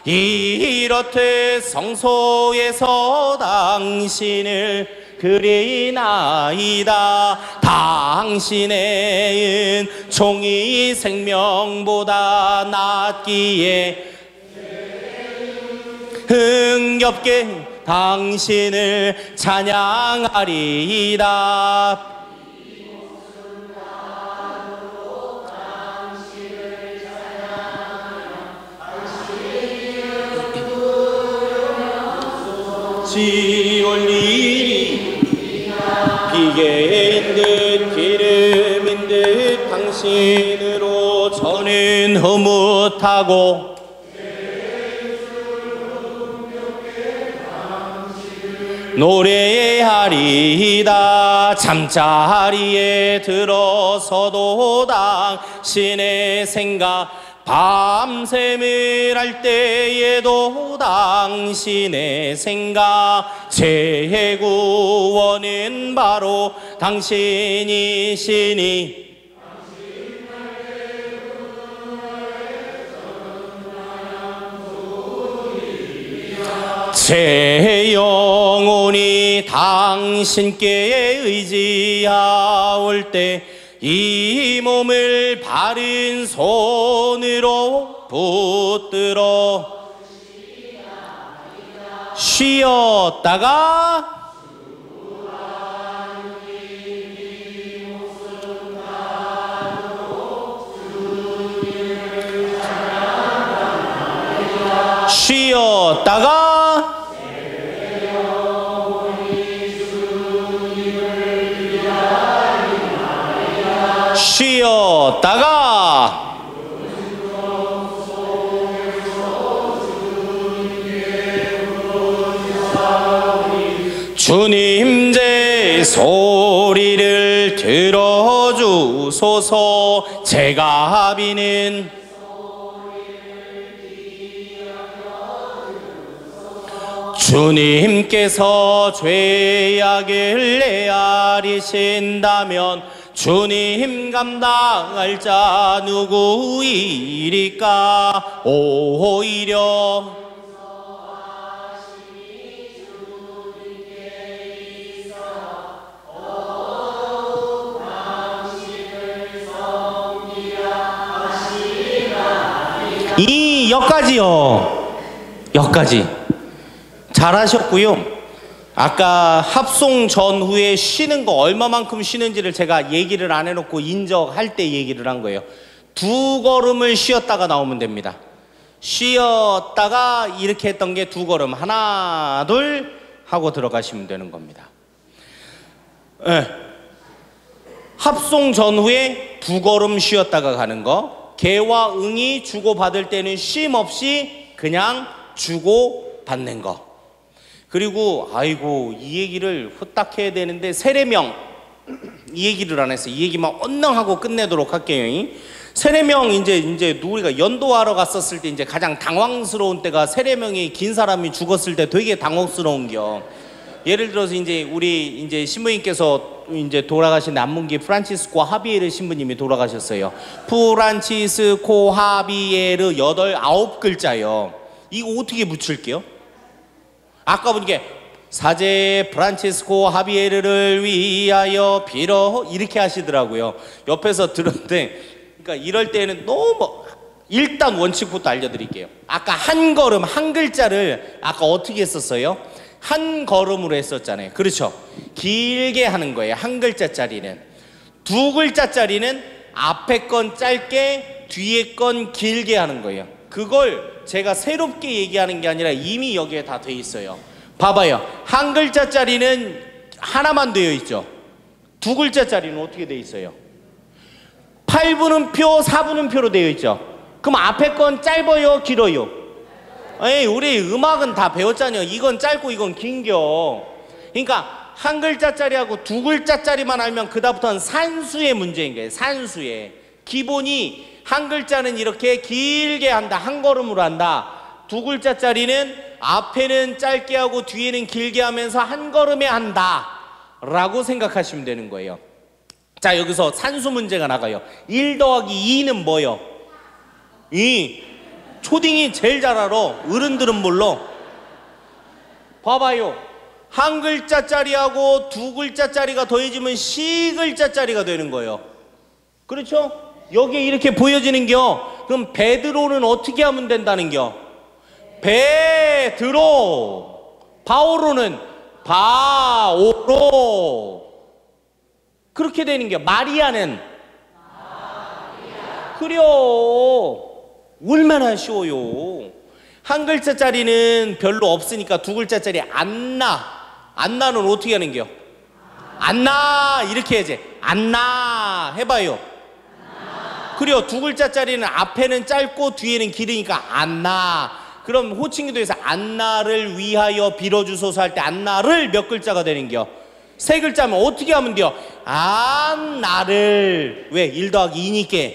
이렇듯 성소에서 당신을 그리나이다. 당신의 은총이 생명보다 낫기에 흥겹게 당신을 찬양하리이다. 지올리리 비계인 듯 기름인 듯 당신으로 저는 흐뭇하고 노래하리이다. 잠자리에 들어서도 당신의 생각, 밤샘을 할 때에도 당신의 생각, 제 구원은 바로 당신이시니 제 영혼이 당신께 의지하올 때 이 몸을 바른 손으로 붙들어 쉬었다가 쉬었다가 쉬었다가 주님 제 소리를 들어주소서. 제가 비는 주님께서 죄악을 헤아리신다면 주님 감당할 자 누구이리까. 오히려 이 여기까지요. 여기까지 잘하셨고요. 아까 합송 전후에 쉬는 거 얼마만큼 쉬는지를 제가 얘기를 안 해놓고 인적할 때 얘기를 한 거예요. 2걸음을 쉬었다가 나오면 됩니다. 쉬었다가 이렇게 했던 게 2걸음, 하나 둘 하고 들어가시면 되는 겁니다. 네. 합송 전후에 2걸음 쉬었다가 가는 거, 개와 응이 주고받을 때는 쉼 없이 그냥 주고받는 거. 그리고 아이고 이 얘기를 후딱 해야 되는데 세례명 이 얘기를 안 했어요. 이 얘기만 언능하고 끝내도록 할게요. 세례명 이제 우리가 연도하러 갔었을 때 이제 가장 당황스러운 때가 세례명이 긴 사람이 죽었을 때 되게 당혹스러운겨. 예를 들어서 이제 우리 이제 신부님께서 이제 돌아가신 남문기 프란치스코 하비에르 신부님이 돌아가셨어요. 프란치스코 하비에르 9글자요. 이거 어떻게 붙일게요? 아까 보니까 사제 프란치스코 하비에르를 위하여 빌어 이렇게 하시더라고요. 옆에서 들었는데, 그러니까 이럴 때는 너무 일단 원칙부터 알려드릴게요. 아까 한 걸음 한 글자를 아까 어떻게 했었어요? 한 걸음으로 했었잖아요. 그렇죠? 길게 하는 거예요. 한 글자짜리는. 2글자짜리는 앞에 건 짧게 뒤에 건 길게 하는 거예요. 그걸 제가 새롭게 얘기하는 게 아니라 이미 여기에 다 돼 있어요. 봐봐요. 한 글자짜리는 하나만 되어 있죠. 2글자짜리는 어떻게 되어 있어요? 8분음표, 4분음표로 되어 있죠. 그럼 앞에 건 짧아요, 길어요? 에이, 우리 음악은 다 배웠잖아요. 이건 짧고 이건 긴겨. 그러니까 한 글자짜리하고 2글자짜리만 알면 그다음부터는 산수의 문제인 거예요. 산수의 기본이 한 글자는 이렇게 길게 한다. 한 걸음으로 한다. 2글자짜리는 앞에는 짧게 하고 뒤에는 길게 하면서 한 걸음에 한다 라고 생각하시면 되는 거예요. 자, 여기서 산수 문제가 나가요. 1 더하기 2는 뭐요? 2. 초딩이 제일 잘 알아. 어른들은 몰라. 봐봐요. 한 글자짜리하고 2글자짜리가 더해지면 시글자짜리가 되는 거예요. 그렇죠? 여기에 이렇게 보여지는겨. 그럼 베드로는 어떻게 하면 된다는겨? 베드로. 바오로는 바오로. 그렇게 되는겨. 마리아는 그려. 얼마나 쉬워요. 한 글자짜리는 별로 없으니까 2글자짜리 안나. 안나는 어떻게 하는겨? 안나 이렇게 해야지. 안나 해봐요. 그래요. 2글자짜리는 앞에는 짧고 뒤에는 길으니까 안나. 그럼 호칭기도에서 안나를 위하여 빌어주소서 할 때 안나를 몇 글자가 되는겨? 세 글자면 어떻게 하면 돼요? 안나를. 왜? 1 더하기 2니까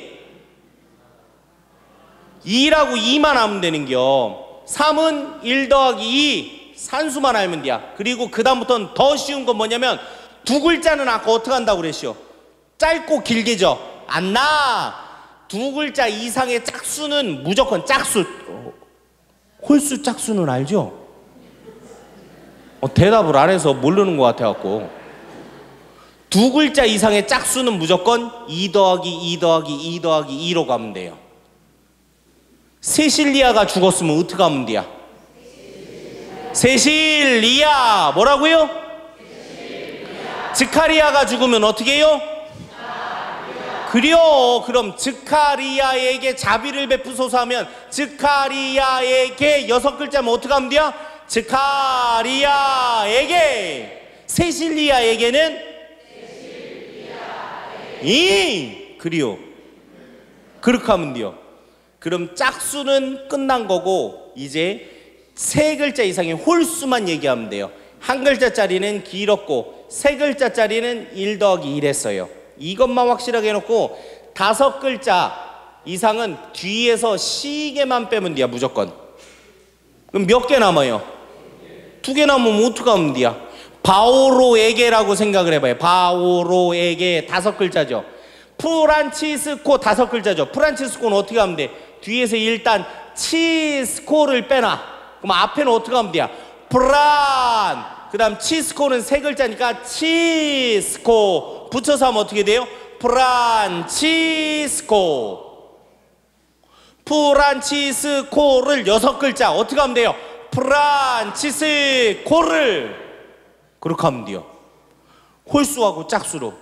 2라고 2만 하면 되는겨. 3은 1 더하기 2 산수만 알면 돼요. 그리고 그 다음부터는 더 쉬운 건 뭐냐면 두 글자는 아까 어떻게 한다고 그랬죠? 짧고 길게죠. 안나. 두 글자 이상의 짝수는 무조건 짝수. 홀수 짝수는 알죠? 대답을 안 해서 모르는 것 같아갖고. 두 글자 이상의 짝수는 무조건 2 더하기 2 더하기 2 더하기 2로 가면 돼요. 세실리아가 죽었으면 어떻게 하면 돼요? 세실리아. 뭐라고요? 스가리야가 죽으면 어떻게 해요? 그래요. 그럼 스가리야에게 자비를 베푸소서 하면 스가리야에게 6글자면 어떻게 하면 돼요? 스가리야에게. 세실리아에게는 그래요. 그렇게 하면 돼요. 그럼 짝수는 끝난 거고 이제 세 글자 이상의 홀수만 얘기하면 돼요. 한 글자짜리는 길었고 세 글자짜리는 1 더하기 1 했어요. 이것만 확실하게 해놓고 5글자 이상은 뒤에서 시계만 빼면 돼요. 무조건. 그럼 몇 개 남아요? 2개 남으면 어떻게 하면 돼요? 바오로에게라고 생각을 해봐요. 바오로에게 5글자죠. 프란치스코 5글자죠. 프란치스코는 어떻게 하면 돼? 뒤에서 일단 치스코를 빼놔. 그럼 앞에는 어떻게 하면 돼요? 프란. 그 다음 치스코는 3글자니까 치스코 붙여서 하면 어떻게 돼요? 프란치스코. 프란치스코를 6글자 어떻게 하면 돼요? 프란치스코를. 그렇게 하면 돼요. 홀수하고 짝수로.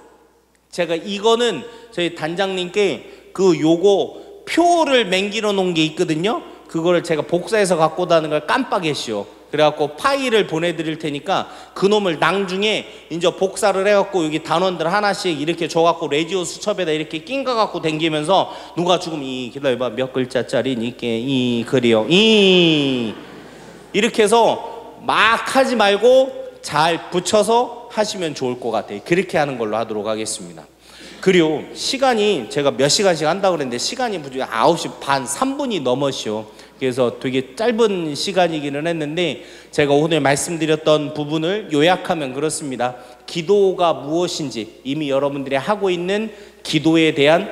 제가 이거는 저희 단장님께 요거 표를 맹기러 놓은 게 있거든요. 그거를 제가 복사해서 갖고 다는 걸 깜빡했시오. 그래갖고 파일을 보내드릴 테니까 그놈을 나중에 이제 복사를 해갖고 여기 단원들 하나씩 이렇게 줘갖고 라디오 수첩에다 이렇게 낑가갖고 댕기면서 누가 죽으면 기다려봐 몇 글자짜리 이게 그래요 이렇게 해서 막 하지 말고 잘 붙여서 하시면 좋을 것 같아요. 그렇게 하는 걸로 하도록 하겠습니다. 그리고 시간이 제가 몇 시간씩 한다고 그랬는데 시간이 9시 반 3분이 넘었시오. 그래서 되게 짧은 시간이기는 했는데 제가 오늘 말씀드렸던 부분을 요약하면 그렇습니다. 기도가 무엇인지 이미 여러분들이 하고 있는 기도에 대한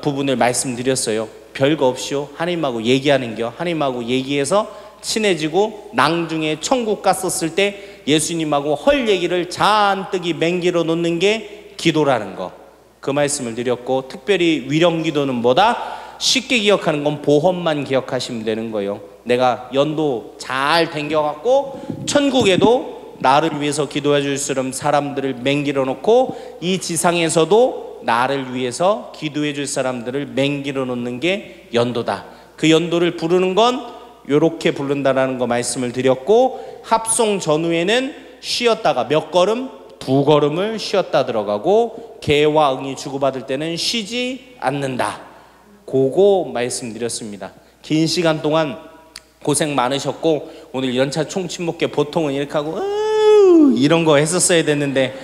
부분을 말씀드렸어요. 별거 없이요. 하나님하고 얘기하는겨. 하나님하고 얘기해서 친해지고 낭중에 천국 갔었을 때 예수님하고 헐 얘기를 잔뜩이 맹기로 놓는 게 기도라는 거. 그 말씀을 드렸고 특별히 위령 기도는 뭐다? 쉽게 기억하는 건 보험만 기억하시면 되는 거예요. 내가 연도 잘 댕겨갖고 천국에도 나를 위해서 기도해 줄 사람들을 맹기로 놓고 이 지상에서도 나를 위해서 기도해 줄 사람들을 맹기로 놓는 게 연도다. 그 연도를 부르는 건 요렇게 부른다라는 거 말씀을 드렸고 합송 전후에는 쉬었다가 몇 걸음? 2걸음을 쉬었다 들어가고 개와 응이 주고받을 때는 쉬지 않는다. 그거 말씀드렸습니다. 긴 시간 동안 고생 많으셨고 오늘 연차 총친목회 보통은 이렇게 하고 이런 거 했었어야 됐는데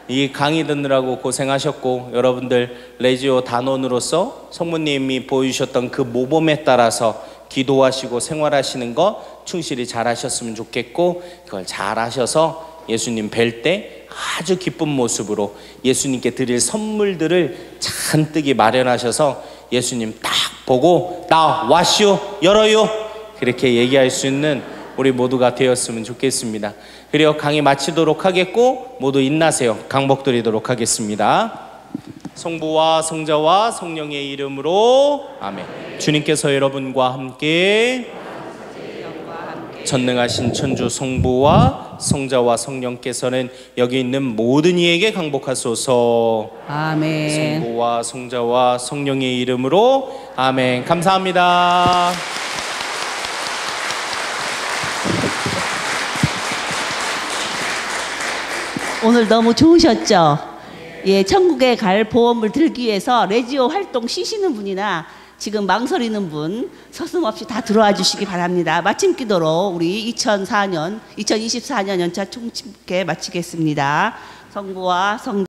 이 강의 듣느라고 고생하셨고 여러분들 레지오 단원으로서 성모님이 보여주셨던 그 모범에 따라서 기도하시고 생활하시는 거 충실히 잘 하셨으면 좋겠고 그걸 잘 하셔서 예수님 뵐 때 아주 기쁜 모습으로 예수님께 드릴 선물들을 잔뜩이 마련하셔서 예수님 딱 보고 나 왔슈 열어요 그렇게 얘기할 수 있는 우리 모두가 되었으면 좋겠습니다. 그리고 강의 마치도록 하겠고 모두 인나세요. 강복드리도록 하겠습니다. 성부와 성자와 성령의 이름으로 아멘. 주님께서 여러분과 함께 전능하신 천주 성부와 성자와 성령께서는 여기 있는 모든 이에게 강복하소서. 아멘. 성부와 성자와 성령의 이름으로 아멘. 감사합니다. 오늘 너무 좋으셨죠? 예, 천국에 갈 보험을 들기 위해서 레지오 활동 쉬시는 분이나 지금 망설이는 분 서슴없이 다 들어와 주시기 바랍니다. 마침 기도로 우리 2024년 연차 총집회 마치겠습니다. 성부와 성